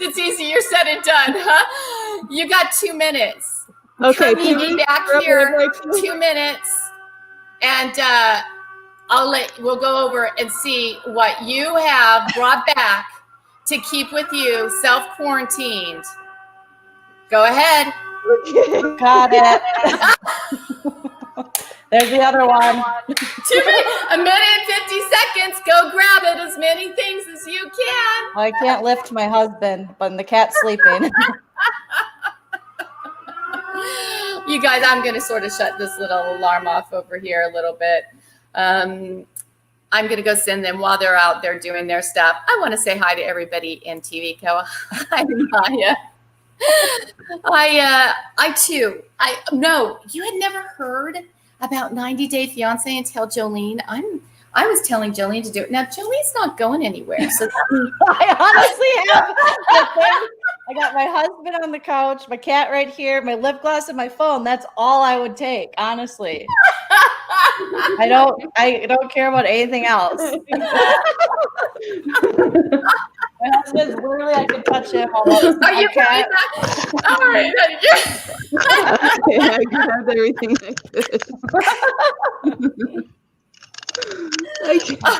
It's easier said than done, huh? You got 2 minutes. Okay, Come meet me back here. 2 minutes, and we'll go over and see what you have brought back to keep with you, self-quarantined. Go ahead. Got it. There's the other one. 2 minutes, a minute and 50 seconds. Go grab it, as many things as you can. Well, I can't lift my husband, but the cat's sleeping. You guys, I'm going to sort of shut this little alarm off over here a little bit. I'm going to go send them while they're out there doing their stuff. I want to say hi to everybody in TV Co. Hi, Maya. No, you had never heard about 90 Day Fiance until Jolene. I was telling Jolene to do it. Now, Jolene's not going anywhere. So I honestly have. I got my husband on the couch, my cat right here, my lip gloss, and my phone. That's all I would take, honestly. I don't care about anything else. My husband's literally, I can touch him. are you coming back? All right. Yeah, I grabbed everything I could.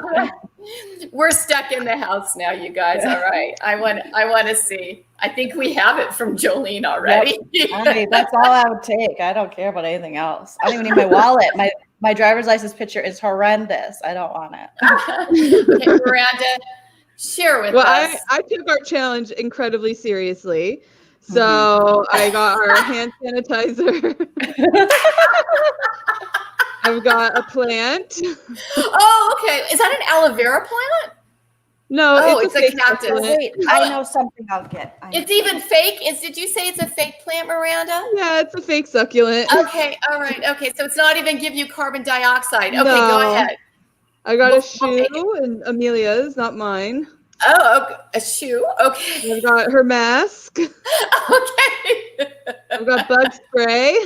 We're stuck in the house now, you guys. All right. I want to see. I think we have it from Jolene already. Yep. I mean, that's all I would take. I don't care about anything else. I don't even need my wallet. My driver's license picture is horrendous. I don't want it. Okay, Miranda, share with us. I took our challenge incredibly seriously. So I got our hand sanitizer. I've got a plant. Oh, okay. Is that an aloe vera plant? No, it's a fake cactus. succulent. Wait, I know something I'll get. It's even fake. Did you say it's a fake plant, Miranda? Yeah, it's a fake succulent. Okay, all right. Okay, so it's not even give you carbon dioxide. Okay, No. go ahead. I got a We'll shoe, take it. and Amelia's, not mine. Oh, okay. A shoe. Okay. I've got her mask. Okay. I've got bug spray.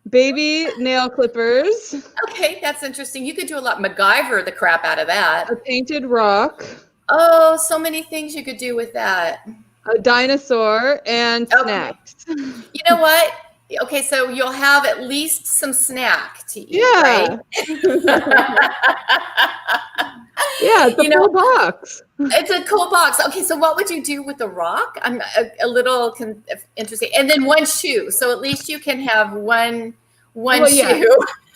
Baby nail clippers. Okay, that's interesting. You could do a lot. MacGyver the crap out of that. A painted rock. Oh, so many things you could do with that. A dinosaur and Okay. snacks. You know what? Okay, so you'll have at least some snack to eat, Yeah. right? Yeah, it's a You know- full box. It's a cool box. Okay, so what would you do with the rock? I'm a little interested. And then one shoe. So at least you can have one Well, shoe. yeah.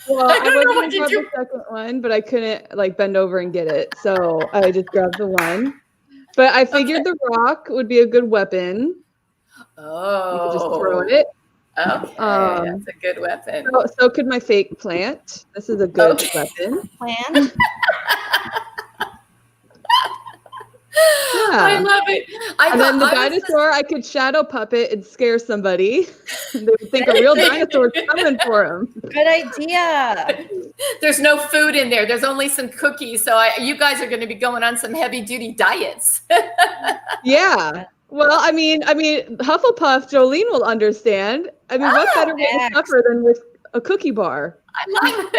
Well, I I don't know was what going to to grab do. the second one, but I couldn't like bend over and get it. So I just grabbed the one. But I figured the rock would be a good weapon. You could just throw Oh, it. okay. That's a good weapon. So could my fake plant. This is a good Okay. weapon. Plan. I love it. And then the I was just- dinosaur, I could shadow puppet and scare somebody. They would think a real dinosaur's coming for them. Good idea. there's no food in there. There's only some cookies. So you guys are going to be going on some heavy duty diets. Yeah. Well, I mean, Hufflepuff, Jolene will understand. I mean, what better way to snacks. suffer than with a cookie bar? I love I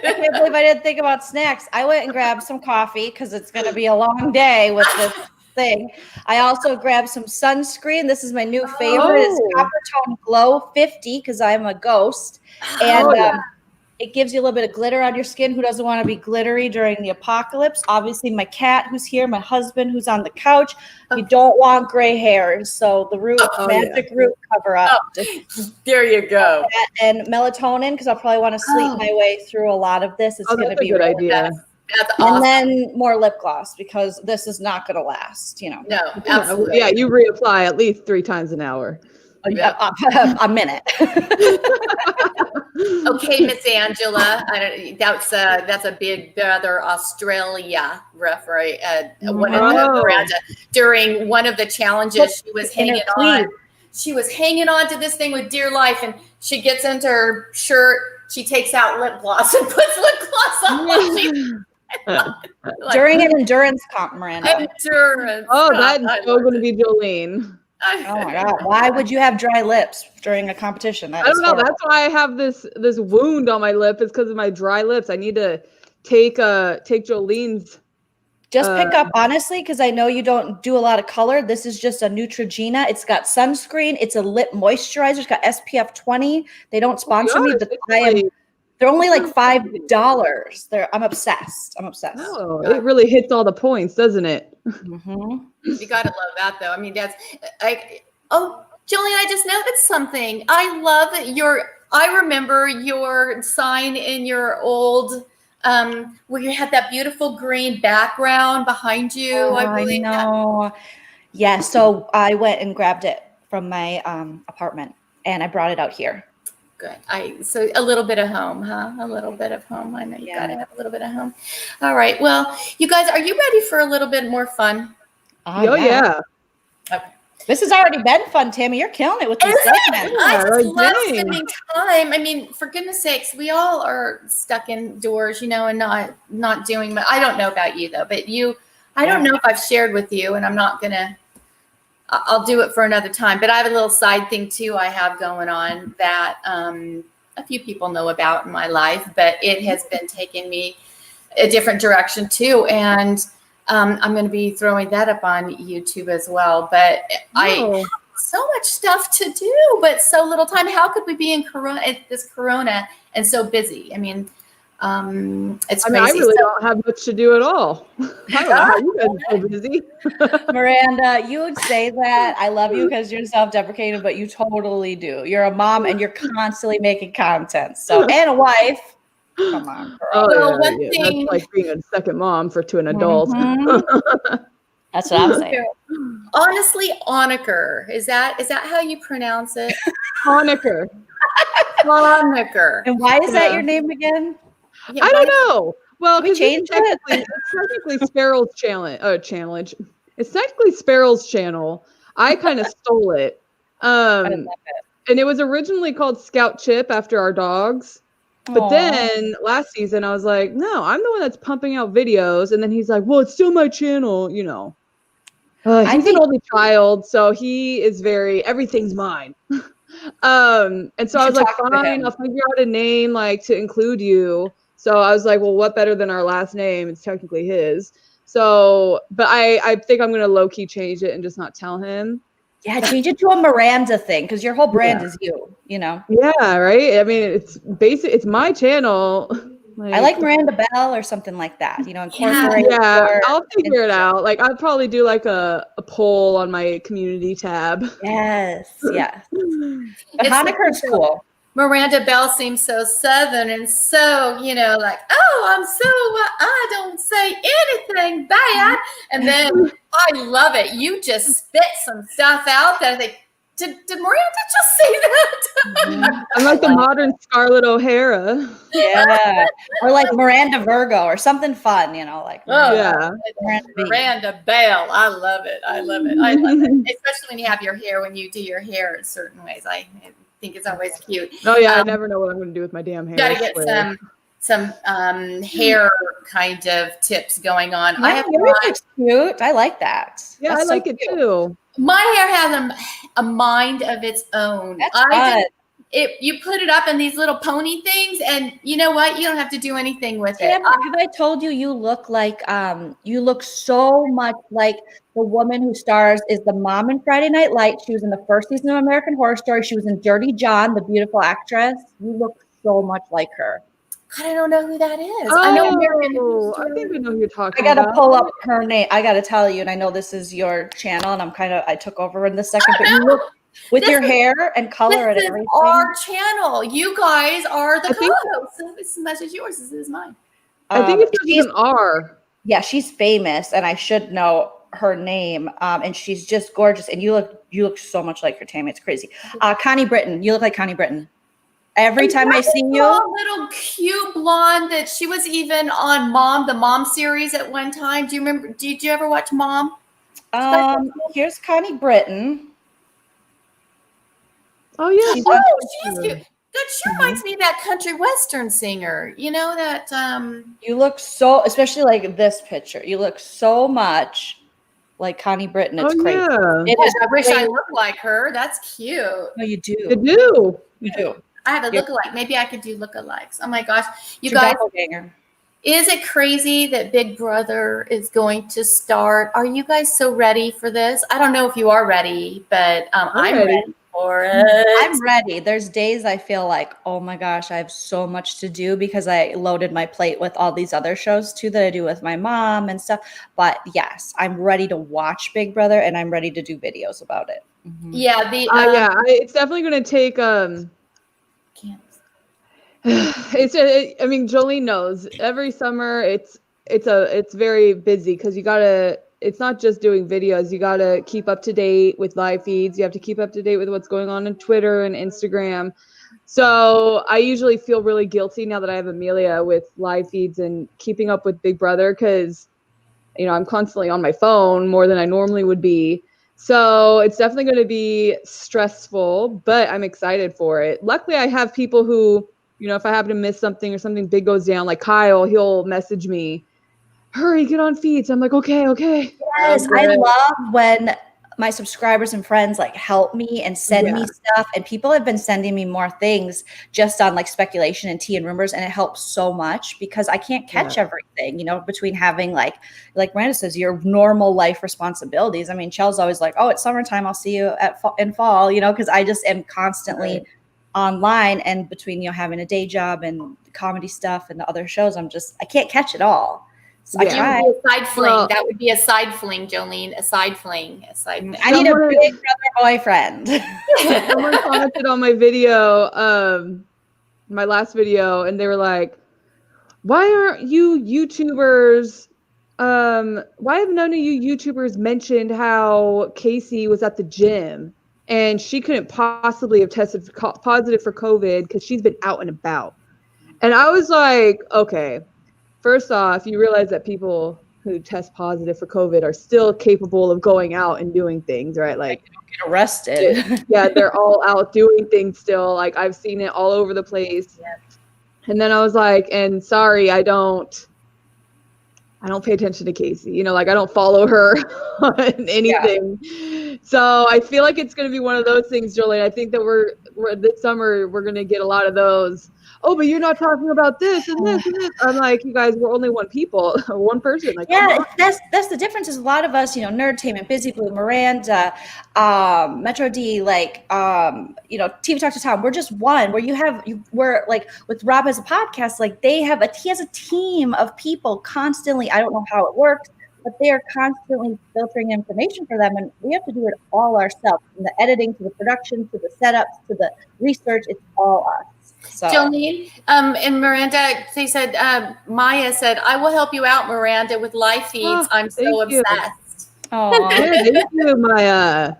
it. can't believe I didn't think about snacks. I went and grabbed some coffee because it's going to be a long day with this thing. I also grabbed some sunscreen. This is my new favorite. It's Oh. Copper Tone Glow 50 because I'm a ghost. And it gives you a little bit of glitter on your skin. Who doesn't want to be glittery during the apocalypse? Obviously, my cat who's here, my husband who's on the couch. You don't want gray hairs. So the root, magic root cover up. There you go. And melatonin, because I'll probably want to sleep my way through a lot of this. It's going to That's be a good really idea. That's awesome. And then more lip gloss because this is not going to last, you know. No, absolutely. Yeah, you reapply at least 3 times an hour. A minute. Okay, Miss Angela, that's a big brother Australia referee. One of the Miranda, during one of the challenges, she was hanging on. She was hanging on to this thing with dear life, and she gets into her shirt. She takes out lip gloss and puts lip gloss on. During an endurance comp, Miranda. Endurance. Oh, that's so going to be Jolene. Oh my God! Why would you have dry lips during a competition? I don't know. That's why I have this wound on my lip. It's because of my dry lips. I need to take Jolene's. Just pick up honestly, because I know you don't do a lot of color. This is just a Neutrogena. It's got sunscreen. It's a lip moisturizer. It's got SPF 20. They don't sponsor me, but they're only like $5. I'm obsessed. Oh, it really hits all the points, doesn't it? Mm-hmm. You gotta love that, though. I mean, that's like, oh, Jolene, I just noticed something. I love I remember your sign in your old, where you had that beautiful green background behind you. I believe. know. Yeah. So I went and grabbed it from my apartment, and I brought it out here. Good. So a little bit of home, huh? A little bit of home. I know you gotta have a little bit of home. All right. Well, you guys, are you ready for a little bit more fun? Oh yeah. Okay. This has already been fun, Tammy. You're killing it with these segments. I just love spending time. I mean, for goodness sakes, we all are stuck indoors, and not doing much. I don't know about you though, but I don't know if I've shared with you, and I'll do it for another time. But I have a little side thing too I have going on that a few people know about in my life, but it has been taking me a different direction too. And I'm going to be throwing that up on YouTube as well. But I so much stuff to do, but so little time. How could we be in this Corona and so busy? I mean, it's crazy. I really don't have much to do at all. I don't know how you guys are so busy. Miranda, you would say that. I love you because you're self-deprecating, but you totally do. You're a mom and you're constantly making content. So, and a wife. Come on, girl. Well, one thing, that's like being a second mom to an adult. Mm-hmm. That's what I'm saying. Honestly, Honecker. Is that how you pronounce it? Honecker. Honecker. And why is that your name again? Yeah, I don't know. Well, we changed it. It's technically Sparrow's challenge. It's technically Sparrow's channel. I kind of stole it. And it was originally called Scout Chip after our dogs. But then last season I was like, no, I'm the one that's pumping out videos. And then he's like, well, it's still my channel, He's an only child, so he is everything's mine. And so I was like, fine, I'll figure out a name to include you. So I was like, well, what better than our last name? It's technically his. So, but I think I'm going to low key change it and just not tell him. Yeah, change it to a Miranda thing because your whole brand is you, Yeah, right. I mean, it's my channel. I like Miranda Bell or something like that. Incorporate. Yeah, I'll figure it out. I'll probably do a poll on my community tab. Yes. But Honecker's cool. Miranda Bell seems so Southern and so, I don't say anything bad. And then I love it. You just spit some stuff out that I think, did Miranda just say that? I'm like the modern Scarlett O'Hara. Yeah. Or like Miranda Virgo or something fun, Miranda Bell. I love it. I love it. Especially when you have your hair, when you do your hair in certain ways. I think it's always cute. Oh yeah, I never know what I'm going to do with my damn hair. Got to get some hair kind of tips going on. I have yours cute. I like that. Yeah, I like it too. My hair has a mind of its own. you put it up in these little pony things, and you know what? You don't have to do anything with it. Sam, have I told you you look so much like the woman who stars is the mom in Friday Night Lights. She was in the first season of American Horror Story. She was in Dirty John, the beautiful actress. You look so much like her. God, I don't know who that is. Oh, I know American Horror I think we Story. know who you're talking I gotta about. pull up her name. I gotta tell you, and I know this is your channel, and I took over in this second, but you look with This your is- hair and color and This is everything. our channel. You guys are the I think- co-hosts. So it's as much as yours as it is mine. I think it she's, starts with an R. yeah, she's famous, and I should know her name. And she's just gorgeous, and you look so much like her, Tammy. It's crazy. Connie Britton, you look like Connie Britton. Every time I see you, Little cute blonde that she was even on the Mom series at one time. Do you remember? Did you ever watch Mom? here's Connie Britton. Oh yeah. She's Oh, on- she's cute. Good. She reminds me of that country western singer. You know that You look so, especially like this picture. You look so much like Connie Britton. It's Oh crazy. yeah. It is I wish I crazy. looked like her. That's cute. No, you do. You do. You do. I have a Yeah. lookalike. Maybe I could do lookalikes. Oh my gosh. You It's your guys, doppelganger. is it crazy that Big Brother is going to start? Are you guys so ready for this? I don't know if you are ready, but I'm ready. ready for it. I'm ready. There's days I feel like, oh my gosh, I have so much to do because I loaded my plate with all these other shows too that I do with my mom and stuff. But yes, I'm ready to watch Big Brother and I'm ready to do videos about it. Mhm. Yeah, It's definitely going to take can't- I mean, Jolene knows every summer it's very busy because it's not just doing videos. You got to keep up to date with live feeds. You have to keep up to date with what's going on Twitter and Instagram. So I usually feel really guilty now that I have Amelia with live feeds and keeping up with Big Brother because, I'm constantly on my phone more than I normally would be. So it's definitely going to be stressful, but I'm excited for it. Luckily, I have people who, if I happen to miss something or something big goes down, like Kyle, he'll message me, hurry, get on feeds. I'm like, okay. Yes, I love when my subscribers and friends help me and send me stuff, and people have been sending me more things just on speculation and tea and rumors, and it helps so much because I can't catch everything, between having like Miranda says, your normal life responsibilities. I mean, Chel's always like, oh, it's summertime, I'll see you in fall, because I just am constantly online, and between having a day job and comedy stuff and the other shows, I can't catch it all. So I try. a side fling. Well- That would be a side fling, Jolene. A side fling. I need a Big Brother boyfriend. Someone commented on my video, my last video, and they were like, why aren't you YouTubers, why have none of you YouTubers mentioned how Casey was at the gym and she couldn't possibly have tested positive for COVID because she's been out and about? And I was like, okay, first off, you realize that people who test positive for COVID are still capable of going out and doing things, right? Like, Get arrested. yeah, they're all out doing things still. Like, I've seen it all over the place. And then I was like, and sorry, I don't pay attention to Casey. I don't follow her on anything. So I feel like it's going to be one of those things, Jolene. I think that we're this summer, we're going to get a lot of those. Oh, but you're not talking about this and this and this. I'm like, you guys, we're only one person. Like, Yeah, that's the difference. Is a lot of us, Nerdtainment, Busy Blue, Miranda, Metro D, TV Talk to Tom. We're just one. We're like with Rob as a podcast. He has a team of people constantly. I don't know how it works, but they are constantly filtering information for them, and we have to do it all ourselves. From the editing to the production to the setups to the research, it's all us. So. Jolene, and Miranda, they said, Maya said, I will help you out, Miranda, with live feeds. Oh, I'm so thank you. obsessed. Aw. yeah, thank you, Maya.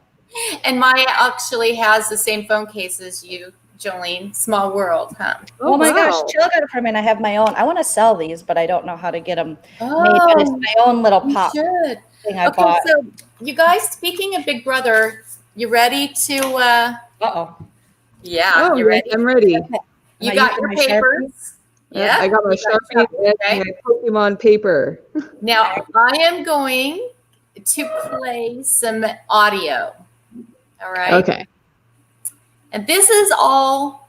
And Maya actually has the same phone case as you, Jolene. Small world, huh? Oh my wow. gosh, Chill got it for me, and I have my own. I want to sell these, but I don't know how to get them made. But it's Oh, my own little you pop should. thing I Okay, bought. so you guys, speaking of Big Brother, you ready to, Uh-oh. yeah, Oh, you ready? I'm ready. You Am I got using your my papers. Yeah. I got my you got Sharpie your- and my Pokemon paper. Now, I am going to play some audio. All right. Okay. And this is all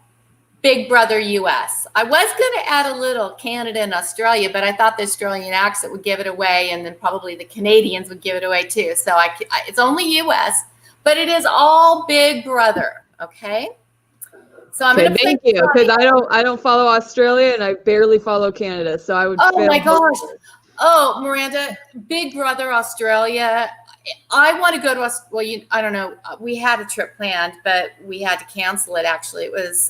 Big Brother US. I was going to add a little Canada and Australia, but I thought the Australian accent would give it away, and then probably the Canadians would give it away too. So it's only US, but it is all Big Brother. Okay. So I'm going to thank you, because I don't follow Australia and I barely follow Canada, so I would. Oh my gosh! Oh, Miranda, Big Brother Australia. I want to go to I don't know. We had a trip planned, but we had to cancel it. Actually, it was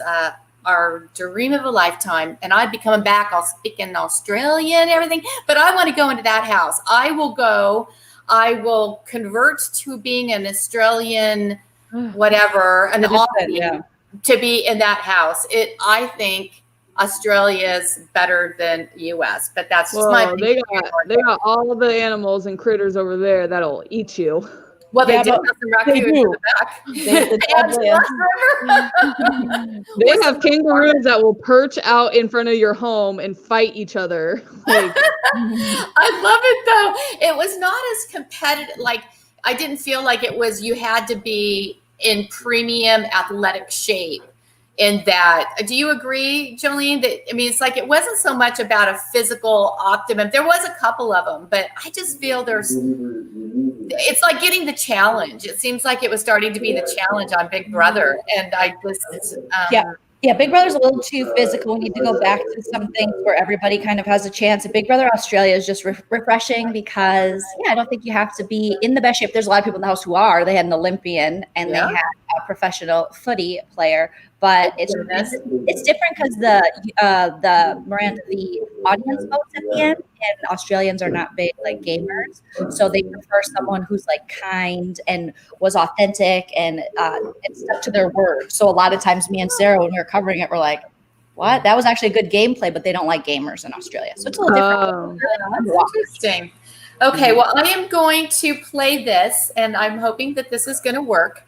our dream of a lifetime, and I'd be coming back. I'll speak in Australian and everything, but I want to go into that house. I will go. I will convert to being an Australian, whatever, an Aussie. To be in that house. I think Australia is better than US, but that's just my opinion. They got all the animals and critters over there that'll eat you. Well, they did have some raccoons in the back. They have kangaroos that will perch out in front of your home and fight each other. I love it though. It was not as competitive. Like, I didn't feel like it was, you had to be in premium athletic shape in that. Do you agree, Jolene? That, I mean, it's like, it wasn't so much about a physical optimum. There was a couple of them, but I just feel it's like getting the challenge. It seems like it was starting to be the challenge on Big Brother. And I just, Yeah, Big Brother's a little too physical. We need to go back to some things where everybody kind of has a chance. And Big Brother Australia is just refreshing because, I don't think you have to be in the best shape. There's a lot of people in the house who are. They had an Olympian and they had a professional footy player. But it's different because the audience votes at the end, and Australians are not big like gamers, so they prefer someone who's like kind and was authentic and stuck to their word. So a lot of times, me and Sarah, when we were covering it, we're like, "What? That was actually a good gameplay," but they don't like gamers in Australia, so it's a little different. That's interesting. Okay, well, I am going to play this, and I'm hoping that this is going to work.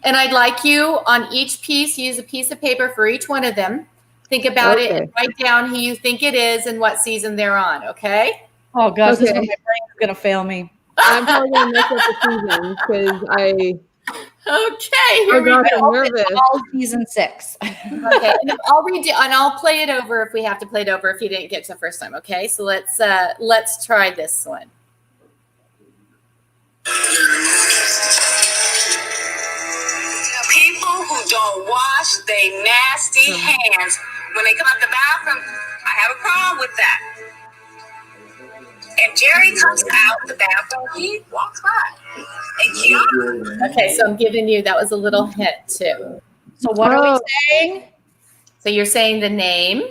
And I'd like you on each piece, use a piece of paper for each one of them. Think about it and write down who you think it is and what season they're on, okay? Oh, gosh, this is when my brain's going to fail me. I'm probably going to mess up the season because here we go. Nervous. All season 6. Okay, and I'll redo, and I'll play it over if we have to play it over if you didn't get to the first time, okay? So let's try this one. People who don't wash their nasty hands when they come out the bathroom, I have a problem with that. If Jerry comes out the bathroom, he walks by. And Kiana. Okay, so I'm giving you, that was a little hint too. So what are we saying? So you're saying the name.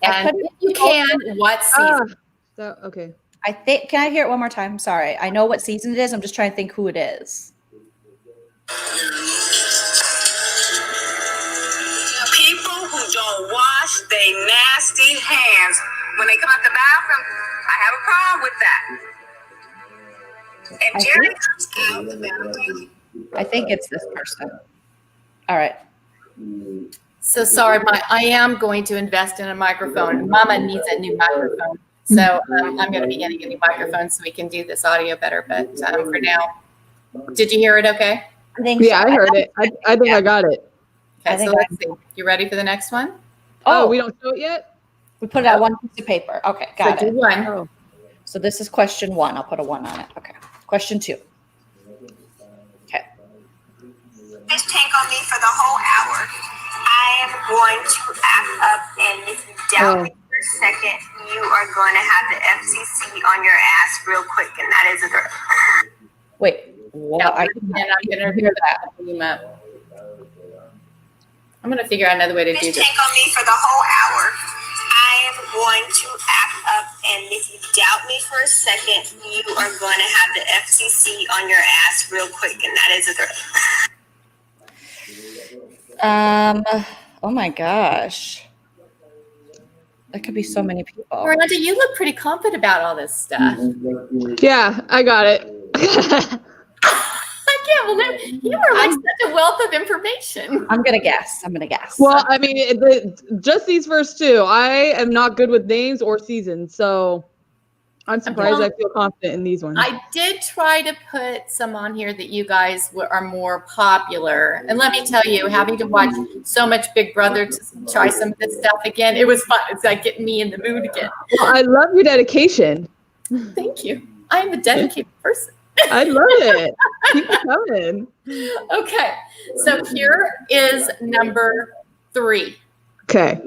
And if you can, what season? Okay. I think, can I hear it one more time? Sorry. I know what season it is. I'm just trying to think who it is. People who don't wash their nasty hands when they come out the bathroom, I have a problem with that. If Jerry comes out the bathroom, I think it's this person. All right. So sorry, I am going to invest in a microphone. Mama needs a new microphone. So I'm going to be getting a new microphone so we can do this audio better. But for now, did you hear it okay? I think I heard it. I think I got it. Okay, so let's see. You ready for the next one? Oh, we don't show it yet? We put it on one piece of paper. Okay, got so it. Do one. Oh. So this is question 1. I'll put a 1 on it. Okay. Question 2. Okay. Fish tank on me for the whole hour. I am going to act up, and if you doubt me for a second, you are going to have the FCC on your ass real quick, and that is a girl. Wait. What? Yeah, and I'm going to hear that. I'm going to figure out another way to do Fish this. tank on me for the whole hour. I am going to act up, and if you doubt me for a second, you are going to have the FCC on your ass real quick, and that is a girl. Oh my gosh. That could be so many people. Miranda, you look pretty confident about all this stuff. Yeah, I got it. I can't believe you are like such a wealth of information. I'm gonna guess. Well, I mean, just these first two. I am not good with names or seasons, so I'm surprised I feel confident in these ones. I did try to put some on here that you guys are more popular. And let me tell you, having to watch so much Big Brother to try some of this stuff again, it was fun. It's like getting me in the mood again. Well, I love your dedication. Thank you. I'm a dedicated person. I love it. Keep it coming. Okay. So here is number 3. Okay.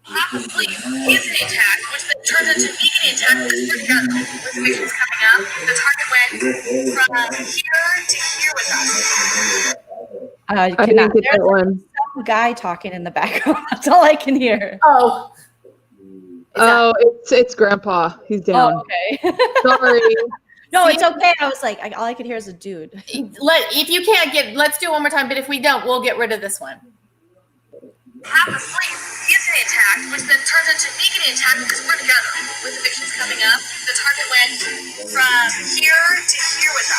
Half asleep is an attack, which then turns into vegan attack because we're together. With missions coming up, the target went from here to here with us. You I cannot. didn't get that There's one. some guy talking in the background. That's all I can hear. Oh. Oh, it's Grandpa. He's down. Oh, okay. Sorry. No, it's okay. I was like, all I could hear is a dude. If you can't let's do it one more time. But if we don't, we'll get rid of this one. Half asleep is an attack, which then turns into vegan attack because we're together. With evictions coming up, the target went from here to here with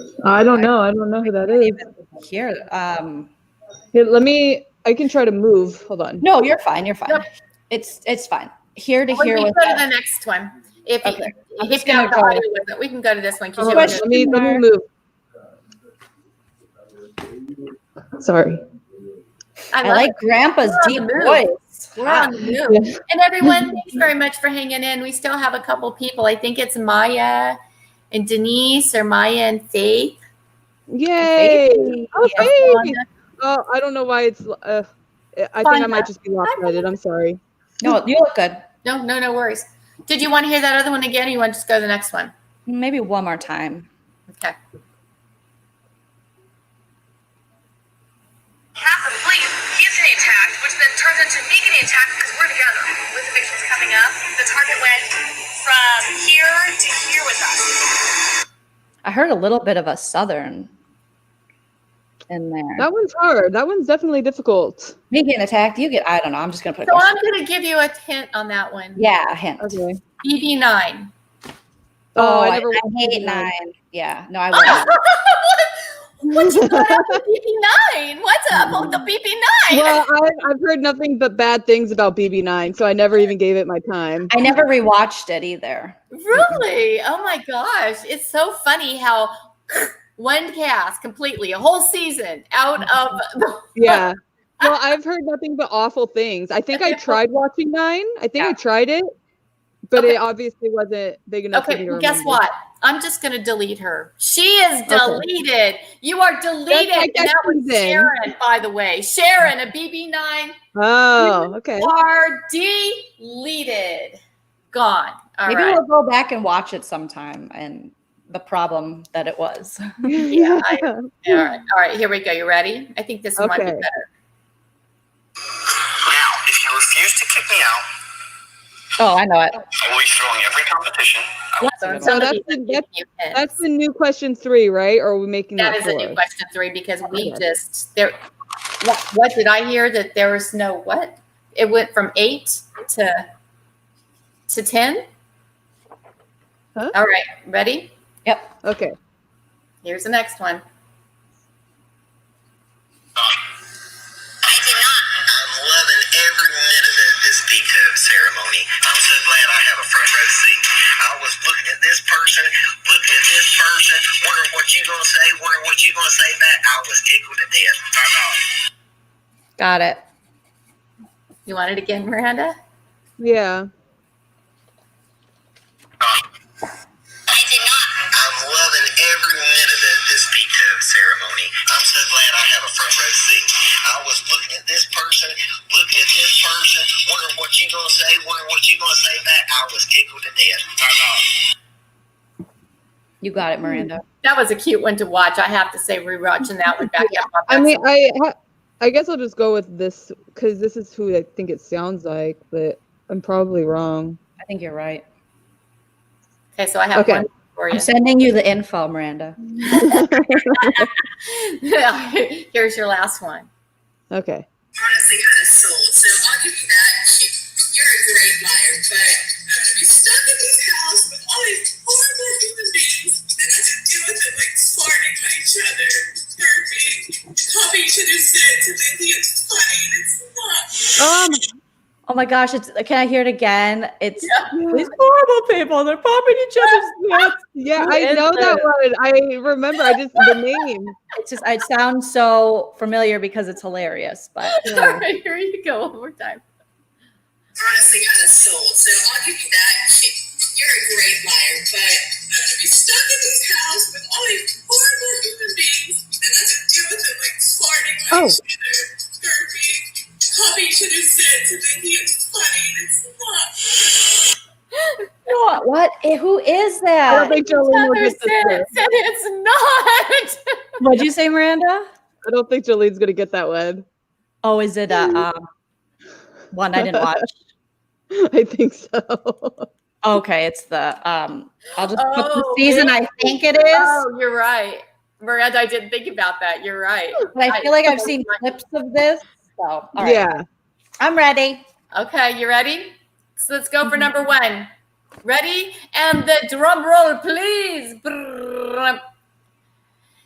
us. I don't know. I don't know who that is. Here. Here, I can try to move. Hold on. No, you're fine. You're fine. Yep. It's fine. Here to We here can with go to us. the next one. If Okay. I'm if just you gonna have the go. audio with it, we can go to this one because Hold you on. have Let me move. Sorry. I like Grandpa's We're on deep the move. voice. We're on the move. And everyone, thanks very much for hanging in. We still have a couple people. I think it's Maya and Denise or Maya and Faith. Yay! Oh, Yes, hey! Wanda. Oh, I don't know why it's. I think I might just be lopsided. I'm sorry. No, you look good. No worries. Did you want to hear that other one again or you want to just go to the next one? Maybe one more time. Okay. Half asleep is an attack, which then turns into vegan attack because we're together. With evictions coming up, the target went from here to here with us. I heard a little bit of a southern in there. That one's hard. That one's definitely difficult. Me getting attacked, you get, I don't know. I'm just going to put a So question. I'm going to give you a hint on that one. Yeah, a hint. Okay. BB9. Oh, I I never watched hate BB9. 9. Yeah, no, I wouldn't. What's up with BB9? What's up with the BB9? Well, I've heard nothing but bad things about BB9, so I never even gave it my time. I never rewatched it either. Really? Oh my gosh. It's so funny how one cast completely, a whole season out of the Yeah. Well, I've heard nothing but awful things. I think I tried watching 9. I think I tried it, but Okay. it obviously wasn't big enough for me Okay, to guess remember. what? I'm just going to delete her. She is deleted. You are deleted. That's And that was my question. Sharon, by the way. Sharon, a BB9, Oh, okay. are deleted. Gone. All Maybe right. we'll go back and watch it sometime and the problem that it was. Yeah, All right. Here we go. You ready? I think this one might be Okay. better. Now, if you refuse to kick me out, Oh, I know it. I will be throwing every competition. So So somebody that's is the- giving you hints. That's the new question 3, right? Or are we making That that is a new 4? question 3 because we Okay. just there. What did I hear that there was no what? It went from 8 to 10. Huh? All right, ready? Okay. Here's the next one. I did not. I'm loving every minute of this decode ceremony. I'm so glad I have a front row seat. I was looking at this person, wondering what you gonna say, wondering what you gonna say back. I was tickled to death. Turn on. Got it. You want it again, Miranda? Yeah. I did not. I'm loving every minute of this decode ceremony. I'm so glad I have a front row seat. I was looking at this person, wondering what you gonna say, wondering what you gonna say back. I was tickled to death. Turn on. You got it, Miranda. That was a cute one to watch. I have to say, rewatching that one back. I mean, I guess I'll just go with this because this is who I think it sounds like, but I'm probably wrong. I think you're right. Okay, so I have Okay. one for you. I'm sending you the info, Miranda. Here's your last one. Okay. Honestly, kind of sold. So I'll give you that. You're a great liar, but to be stuck in this house with all these horrible human beings and I have to deal with them like farting at each other, burping, copying each other's sins, and they think it's funny and it's not. Oh my gosh, can I hear it again? It's these horrible people. They're popping each other's nuts. Yeah, Who I is know that it? one. I remember. I just the name. It sounds so familiar because it's hilarious, but All right, here you go. One more time. Honestly, kind of sold. So I'll give you that. You're a great liar, but to be stuck in this house with all these horrible human beings and then to deal with them like farting on each other, burping, copy each other's sins, and thinking it's funny and it's not. what? Who is I that? don't think Jolene will Heather get this one. said it's not. What'd you say, Miranda? I don't think Jolene's gonna get that one. Oh, is it one I didn't watch? I think so. Okay, it's the I'll just put the Oh, season yeah. I think it is. Oh, you're right. Miranda, I didn't think about that. You're right. But I feel like I've seen clips of this. So all right. Yeah. I'm ready. Okay, you ready? So let's go for number 1. Ready? And the drum roll, please. Brrr.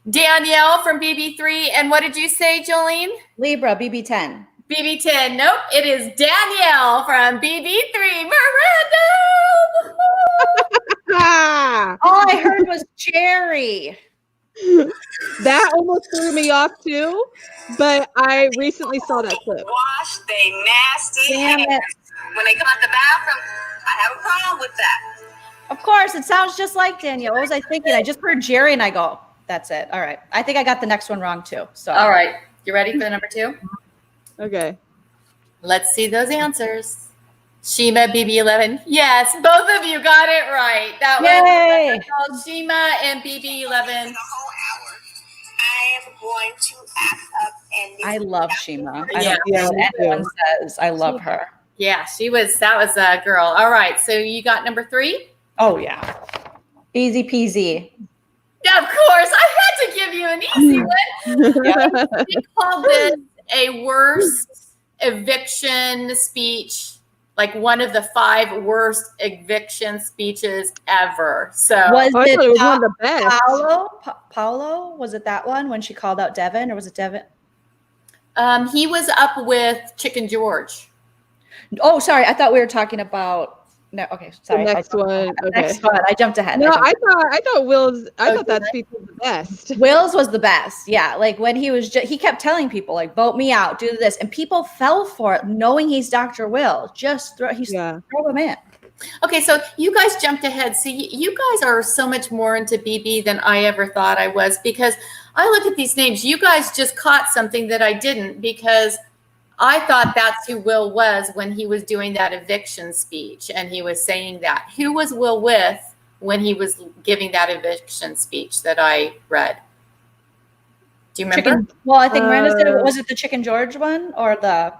Danielle from BB3. And what did you say, Jolene? Libra, BB10. BB10. Nope, it is Danielle from BB3. Miranda! Ah, All I heard was Jerry. that almost threw me off too. But I recently saw that clip. Wash they nasty Damn hands. it. When they come out the bathroom, I have a problem with that. Of course, it sounds just like Danielle. What was I thinking? I just heard Jerry and I go, that's it. All right. I think I got the next one wrong too. So All right, you ready for the number 2? Okay. Let's see those answers. Shima, BB11. Yes, both of you got it right. That Yay! was called Shima and For BB11. the whole hour, I am going to act up and I love Shima. I Yeah. don't care what Me too. anyone says. I love her. Yeah, that was a girl. All right, so you got number 3? Oh yeah. Easy peasy. Yeah, of course. I had to give you an easy one. We called this a worst eviction speech, like one of the 5 worst eviction speeches ever. So Was I it thought it was one of the best. Paolo? Was it that one when she called out Devin, or was it Devin? he was up with Chicken George. Oh, sorry. I thought we were talking about. No, okay. Sorry. The next one. Okay. Next one. I jumped ahead. No, I thought Will's. I thought that speech was the best. Will's was the best. Yeah, like when he was, he kept telling people like, "Vote me out, do this," and people fell for it, knowing he's Dr. Will. Just throw him in. Okay, so you guys jumped ahead. See, you guys are so much more into BB than I ever thought I was, because I look at these names. You guys just caught something that I didn't, because I thought that's who Will was when he was doing that eviction speech and he was saying that. Who was Will with when he was giving that eviction speech that I read? Do you remember? Well, I think Miranda said, was it the Chicken George one or the?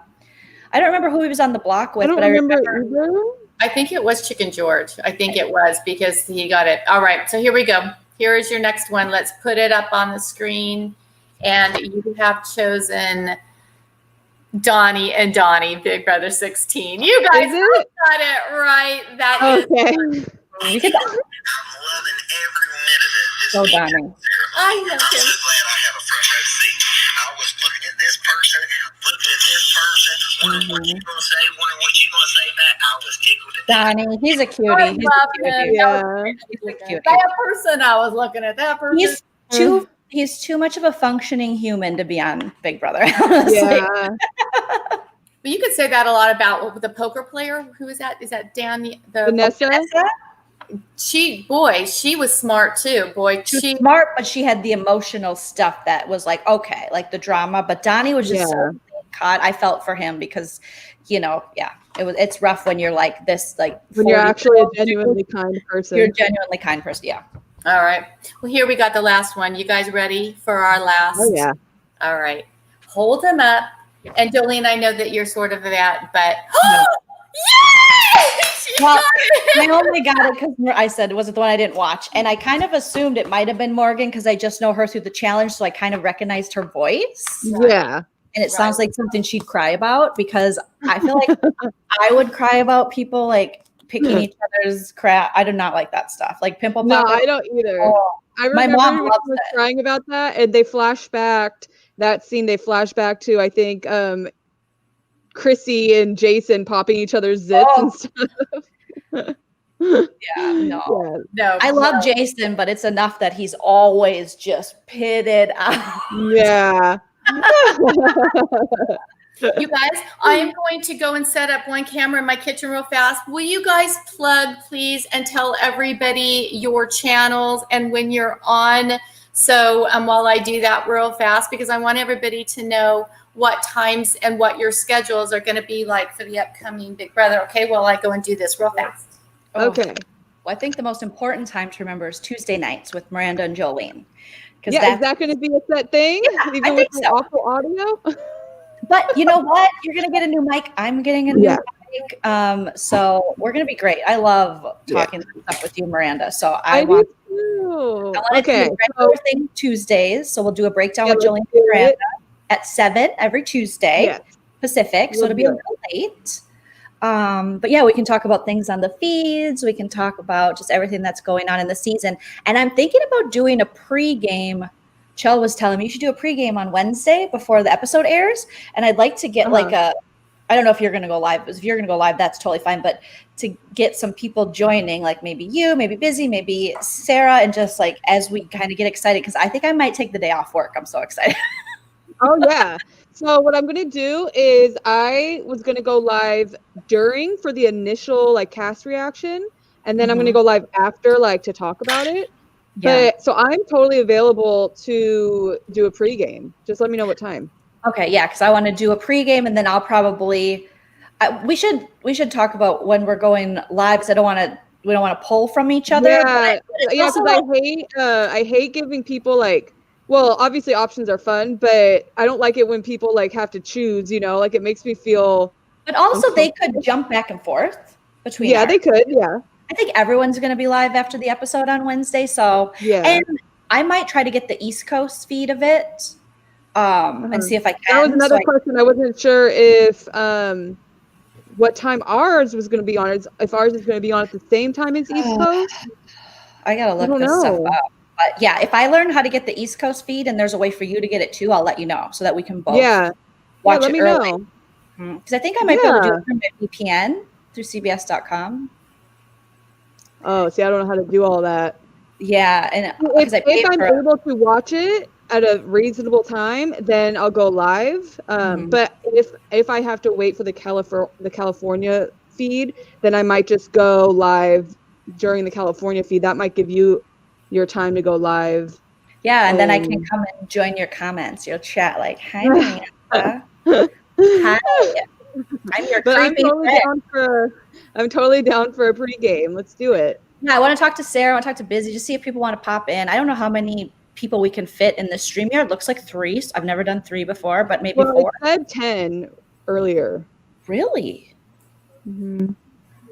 I don't remember who he was on the block with, but I remember. either. I think it was Chicken George. I think it was, because he got it. All right, so here we go. Here is your next one. Let's put it up on the screen. And you have chosen Donnie and Donnie, Big Brother 16. You guys Is it? got it right. That is. Okay. You could, I'm loving every minute of this. so speech Donnie. ceremony. I know I'm so him. glad I have a front row seat. I was looking at this person, wondering what you gonna say, wondering what you gonna say back. I was tickled to death. Donnie, he's a cutie. I He's love a cutie. him. Yeah. He's a cutie. That person, I was looking at that person. He's too much of a functioning human to be on Big Brother. Honestly. Yeah. But you could say that a lot about the poker player. Who is that? Is that Danny? Vanessa. She was smart too. Boy, She was smart, but she had the emotional stuff that was like, okay, like the drama. But Donnie was just so caught. I felt for him because, it's rough when you're like this, like When you're actually a genuinely kind person. You're a genuinely kind person. Yeah. All right. Well, here we got the last one. You guys ready for our last? Oh yeah. All right. Hold them up. And Jolene, I know that you're sort of that, but yay! She Well, got it. I only got it because I said it wasn't the one I didn't watch. And I kind of assumed it might have been Morgan because I just know her through the challenge. So I kind of recognized her voice. Yeah. And it sounds like something she'd cry about, because I feel like I would cry about people like picking each other's crap. I do not like that stuff. Like pimple No, popper. I don't either. Oh, I my remember mom when loves she was it. crying about that, and they flashbacked that scene. They flashback to, I think, Chrissy and Jason popping each other's zits Oh. and stuff. Yeah, no. Yeah. No, I love Jason, but it's enough that he's always just pitted out. Yeah. you guys, I am going to go and set up one camera in my kitchen real fast. Will you guys plug, please, and tell everybody your channels and when you're on? So while I do that real fast, because I want everybody to know what times and what your schedules are going to be like for the upcoming Big Brother. Okay, while I go and do this real fast. Okay. Well, I think the most important time to remember is Tuesday nights with Miranda and Jolene. Yeah, is that going to be a set thing? Yeah, Even I with think the so. awful audio? But you know what? You're going to get a new mic. I'm getting a new mic. So we're going to be great. I love talking stuff with you, Miranda. So I want to do a regular thing Tuesdays. So we'll do a breakdown with Jolene and Miranda at 7 every Tuesday Pacific. So it'll be a little late. But yeah, we can talk about things on the feeds. We can talk about just everything that's going on in the season. And I'm thinking about doing a pregame. Chell was telling me you should do a pregame on Wednesday before the episode airs. And I'd like to get I don't know if you're going to go live, but if you're going to go live, that's totally fine. But to get some people joining, like maybe you, maybe Busy, maybe Sarah, and just like as we kind of get excited, because I think I might take the day off work. I'm so excited. Oh, yeah. So what I'm going to do is I was going to go live for the initial like cast reaction. And then I'm going to go live after like to talk about it. Yeah. But so I'm totally available to do a pregame. Just let me know what time. Okay. Yeah. Cause I want to do a pregame and then I'll probably, we should talk about when we're going live. Cause we don't want to pull from each other. Yeah. Cause I hate giving people like, well, obviously options are fun, but I don't like it when people like have to choose, like it makes me feel. But also they could jump back and forth between. Yeah, they could. Yeah. I think everyone's going to be live after the episode on Wednesday. So, and I might try to get the East Coast feed of it and see if I can. That was another question. I wasn't sure if what time ours was going to be on. If ours is going to be on at the same time as East Coast. I got to look this stuff up. But yeah, if I learn how to get the East Coast feed and there's a way for you to get it too, I'll let you know so that we can both watch let it me early. know. Because I think I might be able to do it from my VPN through CBS.com. Oh, see, I don't know how to do all that. Yeah, and if I'm able to watch it at a reasonable time, then I'll go live. But if I have to wait for the California feed, then I might just go live during the California feed. That might give you your time to go live. Yeah, and then I can come and join your comments. You'll chat like, "Hi, Amanda. Hi." I'm your creepy I'm totally down for a pregame. Let's do it. Yeah, I want to talk to Sarah. I want to talk to Busy. Just see if people want to pop in. I don't know how many people we can fit in the StreamYard. It looks like 3. So I've never done 3 before, but maybe 4. I said 10 earlier. Really?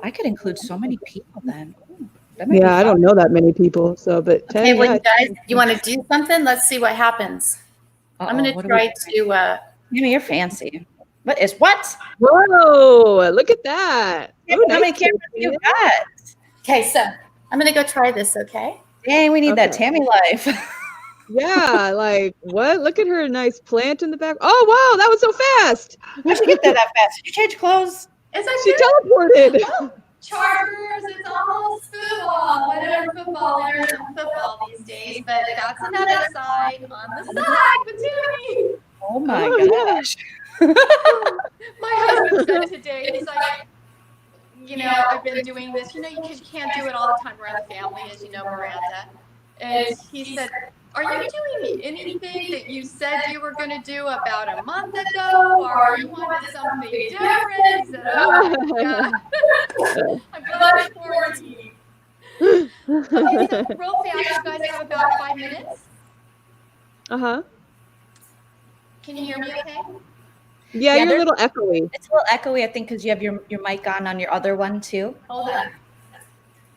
I could include so many people then. Yeah, I don't know that many people. So, but 10. Okay, well, you guys, you want to do something? Let's see what happens. I'm going to try to. You're fancy. What? Whoa! Look at that. How many cameras you got? Okay, so I'm going to go try this. Okay. Dang, we need that Tammy life. Yeah, like what? Look at her nice plant in the back. Oh wow, that was so fast. How'd you get that fast? Did you change clothes? She teleported. Oh, Chargers, it's almost football. Whatever football there is in football these days, but that's another side on the side between. Oh my gosh. My husband said today, he's like, I've been doing this, because you can't do it all the time around the family, as you know, Miranda. And he said, are you doing anything that you said you were going to do about a month ago, or you wanted something different? He said, oh my God. I'm glad forward to you. Okay, so real fast, you guys have about 5 minutes. Can you hear me okay? Yeah, you're a little echoey. It's a little echoey, I think, because you have your mic on your other one too. Hold on.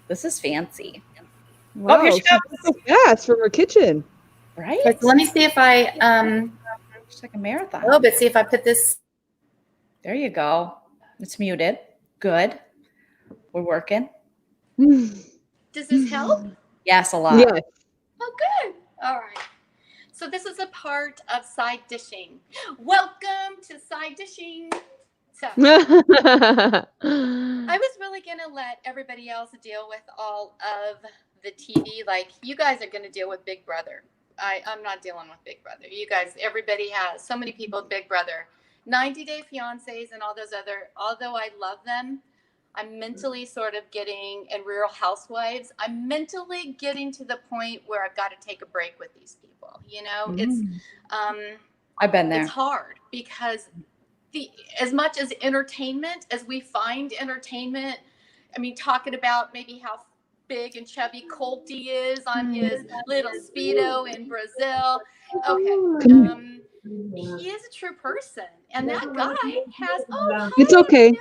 This is fancy. Wow, here she she's so fast from her kitchen. Right? Okay, so let me see if I It's like a marathon. Oh, but see if I put this. There you go. It's muted. Good. We're working. Does this help? Yes, a lot. Yes. Oh, good. All right. So this is a part of side dishing. Welcome to side dishing. So I I was really going to let everybody else deal with all of the TV. Like, you guys are going to deal with Big Brother. I'm not dealing with Big Brother. You guys, everybody has so many people with Big Brother. 90 Day Fiancés and all those other, although I love them, I'm mentally sort of getting, and Real Housewives, I'm mentally getting to the point where I've got to take a break with these people. You know, it's I've been there. it's hard because as much as entertainment as we find entertainment, I mean, talking about maybe how big and chubby Colty is on his little Speedo in Brazil. Okay. He is a true person. And that guy has, It's okay. Amelia.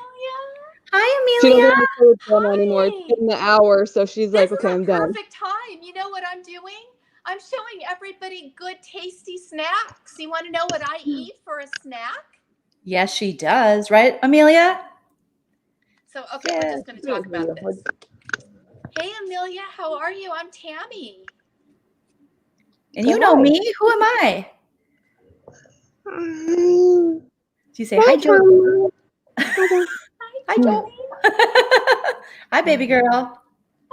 Hi, She Amelia. doesn't want to play with Jenna Hi. anymore. It's been an hour, so she's like, This okay, is I'm a done. perfect time. You know what I'm doing? I'm showing everybody good, tasty snacks. You want to know what I eat for a snack? Yes, she does. Right, Amelia? So, okay, we're just going to talk about this. Hey, Amelia, how are you? I'm Tammy. And you know me. Who am I? Do you say hi, Joe? Hi, Joe. Hi, baby girl.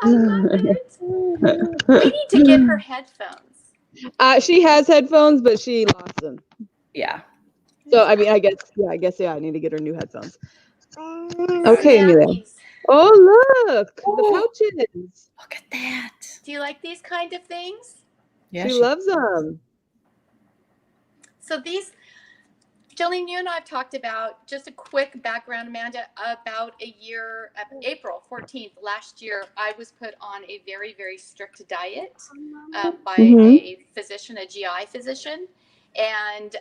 I love it. We need to get her headphones. She has headphones, but she lost them. Yeah. So I mean, I guess I need to get her new headphones. Okay, Amelia. Snackies. Oh, look, the pouches. Look at that. Do you like these kind of things? Yeah, She loves them. So these, Jolene, you and I have talked about, just a quick background, Amanda, about a year, April 14th last year, I was put on a very, very strict diet by a physician, a GI physician. And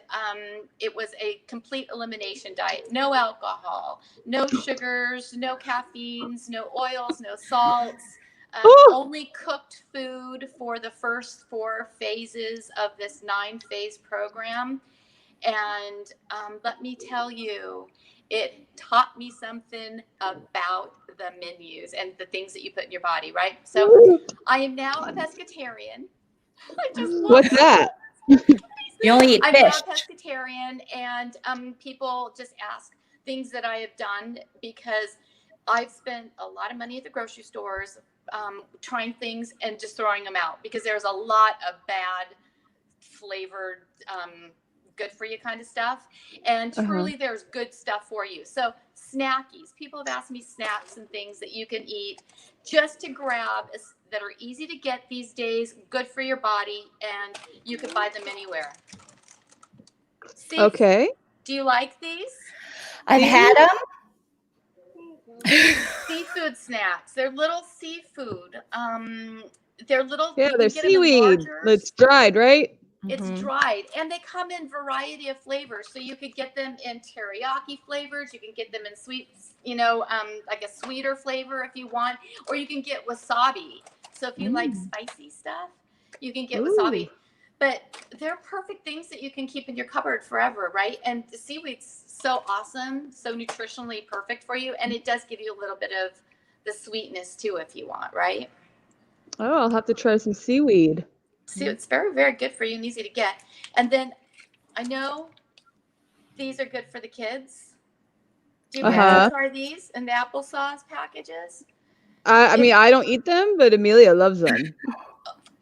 it was a complete elimination diet. No alcohol, no sugars, no caffeines, no oils, no salts. Only cooked food for the first 4 phases of this 9-phase program. And let me tell you, it taught me something about the menus and the things that you put in your body, right? So I am now a pescatarian. What's that? You only eat I'm fish. now a pescatarian, and people just ask things that I have done because I've spent a lot of money at the grocery stores trying things and just throwing them out because there's a lot of bad flavored good for you kind of stuff, and truly there's good stuff for you. So snackies, people have asked me snacks and things that you can eat just to grab that are easy to get these days, good for your body, and you can buy them anywhere. Okay. Do you like these? I've had them. Seafood snacks. They're little seafood. They're little. Yeah, you they're can get them in seaweed. larger. It's dried, right? It's dried, and they come in variety of flavors. So you could get them in teriyaki flavors. You can get them in sweet, like a sweeter flavor if you want, or you can get wasabi. So if you like spicy stuff, you can get wasabi. But they're perfect things that you can keep in your cupboard forever, right? And the seaweed's so awesome, so nutritionally perfect for you, and it does give you a little bit of the sweetness too if you want, right? Oh, I'll have to try some seaweed. See, it's very, very good for you and easy to get. And then I know these are good for the kids. Do you want to try these in the applesauce packages? I mean, I don't eat them, but Amelia loves them.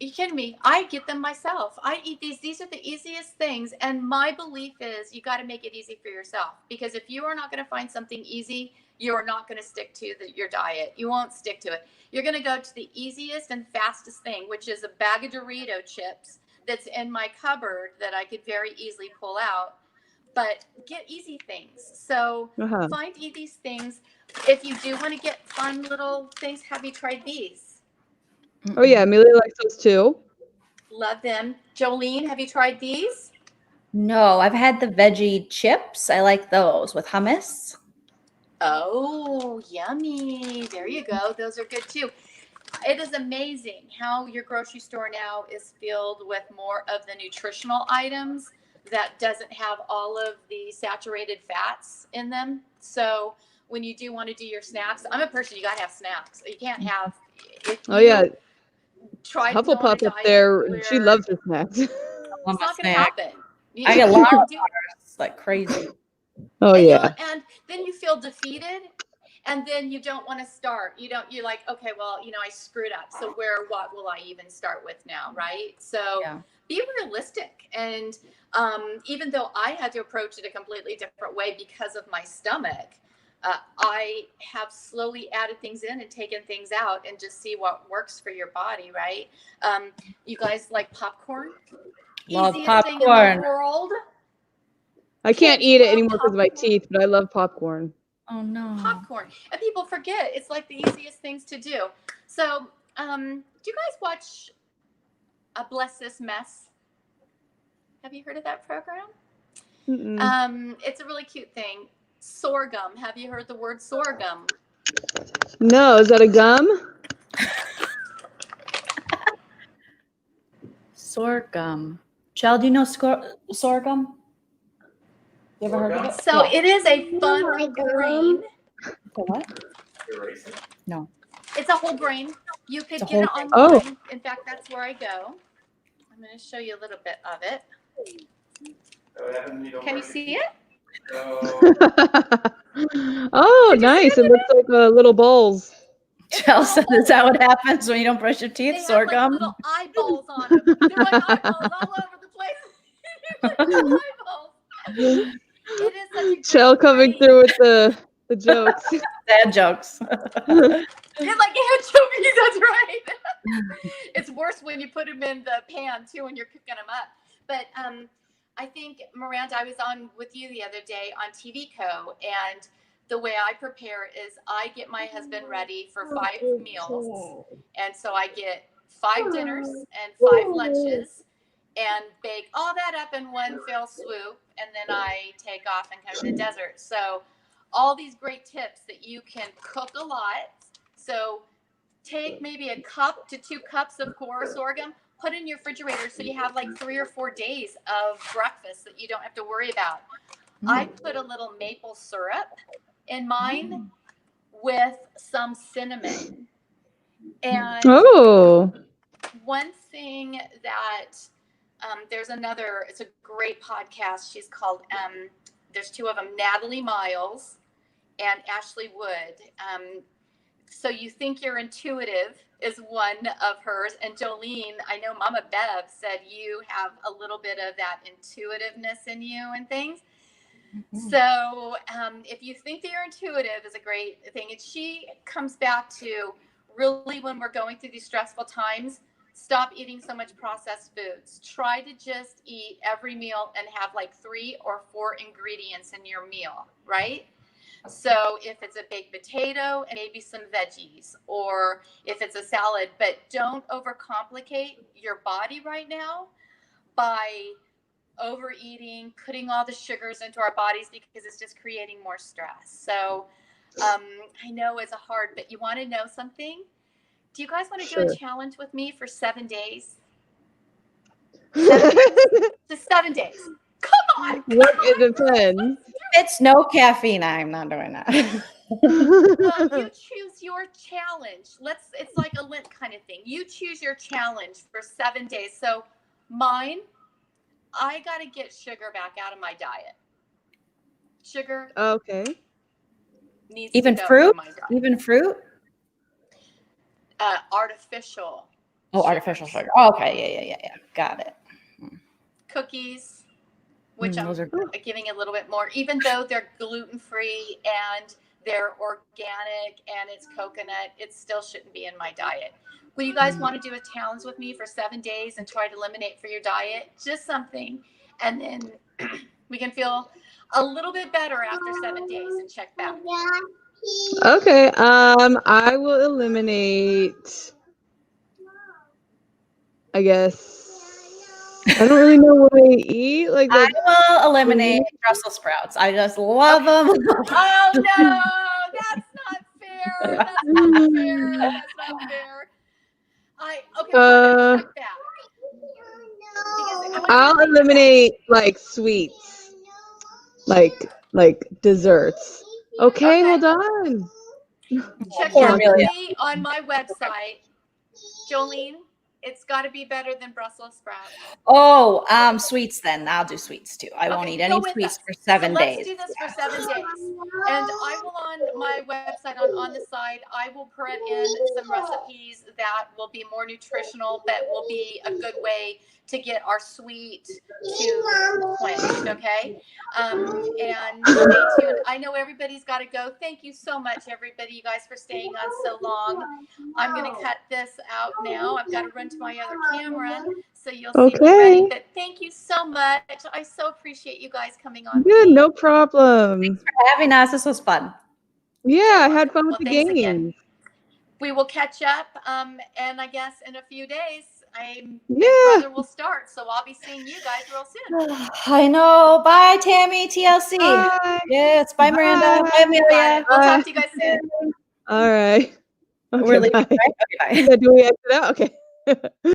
You kidding me? I get them myself. I eat these. These are the easiest things. And my belief is you got to make it easy for yourself. Because if you are not going to find something easy, you are not going to stick to your diet. You won't stick to it. You're going to go to the easiest and fastest thing, which is a bag of Dorito chips that's in my cupboard that I could very easily pull out. But get easy things. So find easy things. If you do want to get fun little things, have you tried these? Oh, yeah. Amelia likes those too. Love them. Jolene, have you tried these? No, I've had the veggie chips. I like those with hummus. Oh, yummy. There you go. Those are good too. It is amazing how your grocery store now is filled with more of the nutritional items that doesn't have all of the saturated fats in them. So when you do want to do your snacks, I'm a person, you got to have snacks. You can't have. Try Hufflepuff up there. She loves her snacks. It's not going to happen. I get a lot of like crazy. Oh, yeah. And then you feel feel defeated, and then you don't want to start. You're like, okay, well, I screwed up. So what will I even start with now? Right. So be realistic. And even though I had to approach it a completely different way because of my stomach, I have slowly added things in and taken things out and just see what works for your body. Right. You guys like popcorn? Love Easiest thing in the popcorn. world. I can't eat it anymore because of my teeth, but I love popcorn. Oh no. Popcorn. And people forget it's like the easiest things to do. So, do you guys watch Bless This Mess? Have you heard of that program? It's a really cute thing. Sorghum. Have you heard the word sorghum? No, is that a gum? Sorghum. Chell, do you know sorghum? You ever heard of it? So it is a fun grain. The what? No. It's a whole grain. You could It's a get it whole online. grain. In fact, that's where I go. I'm going to show you a little bit of it. Can you see it? Oh, nice. It looks like little bowls. Chell said, "Is that what happens when you don't brush your teeth?" They have Sorghum. like little eyeballs on them. They're like eyeballs all over the place. Like little eyeballs. It is such a great Chell coming grain. through with the jokes. Dad jokes. It's like anchovies, that's right. It's worse when you put them in the pan too when you're cooking them up. But I think, Miranda, I was on with you the other day on TV Co, and the way I prepare is I get my husband ready for 5 meals. And so I get 5 dinners and 5 lunches and bake all that up in one fell swoop. And then I take off and come to the desert. So all these great tips that you can cook a lot. So take maybe a cup to 2 cups of core sorghum, put in your refrigerator so you have like 3 or 4 days of breakfast that you don't have to worry about. I put a little maple syrup in mine with some cinnamon. And one thing that it's a great podcast. She's called, there's 2 of them, Natalie Miles and Ashley Wood. So You Think You're Intuitive is one of hers. And Jolene, I know Mama Bev said you have a little bit of that intuitiveness in you and things. So if you think that you're intuitive is a great thing. And she comes back to really when we're going through these stressful times, stop eating so much processed foods. Try to just eat every meal and have like 3 or 4 ingredients in your meal, right? So if it's a baked potato and maybe some veggies, or if it's a salad, but don't overcomplicate your body right now by overeating, putting all the sugars into our bodies because it's just creating more stress. So I know it's hard, but you want to know something? Do you guys want to do a challenge with me for 7 days? 7 days. Just 7 days. Come on. It depends. It's no caffeine. I'm not doing that. Well, you choose your challenge. It's like a Lent kind of thing. You choose your challenge for 7 days. So mine, I got to get sugar back out of my diet. Sugar. Okay. Needs Even to go fruit? from my diet. Even fruit? Artificial. Oh, artificial sugar. Oh, okay. Yeah. Got it. Cookies, which those are I'm good. giving a little bit more, even though they're gluten-free and they're organic and it's coconut, it still shouldn't be in my diet. Will you guys want to do a challenge with me for 7 days and try to eliminate for your diet? Just something. And then we can feel a little bit better after 7 days and check back. Okay. I will eliminate, I guess. I don't really know what I eat. Like I will eliminate Brussels sprouts. I just love them. Oh no, that's not fair. That's not fair. That's not fair. Check back. Because I'll eliminate like sweets, like desserts. Okay, hold on. check Poor out Amelia. me on my website. Jolene, It's got to be better than Brussels sprouts. Oh, sweets then. I'll do sweets too. I won't Okay, eat go any with sweets us. for 7 so days. Let's do this for 7 days. And I will on my website, on the side, I will put in some recipes that will be more nutritional, that will be a good way to get our sweet tooth quenched, okay? And stay tuned. I know everybody's got to go. Thank you so much, everybody, you guys, for staying on so long. I'm going to cut this out now. I've got to run to my other camera, so you'll see me ready. But thank you so much. I so appreciate you guys coming on. Good, no problem. For having us. This was fun. Yeah, I had fun with the thanks games. again. We will catch up, and I guess in a few days, Big Brother will start. So I'll be seeing you guys real soon. I know. Bye, Tammy, TLC. Bye. Yes, bye, Miranda. Bye, Amelia. We'll talk to you guys soon. All right. Okay, We're leaving, bye. right? Okay, bye. Yeah, do we exit out? Okay.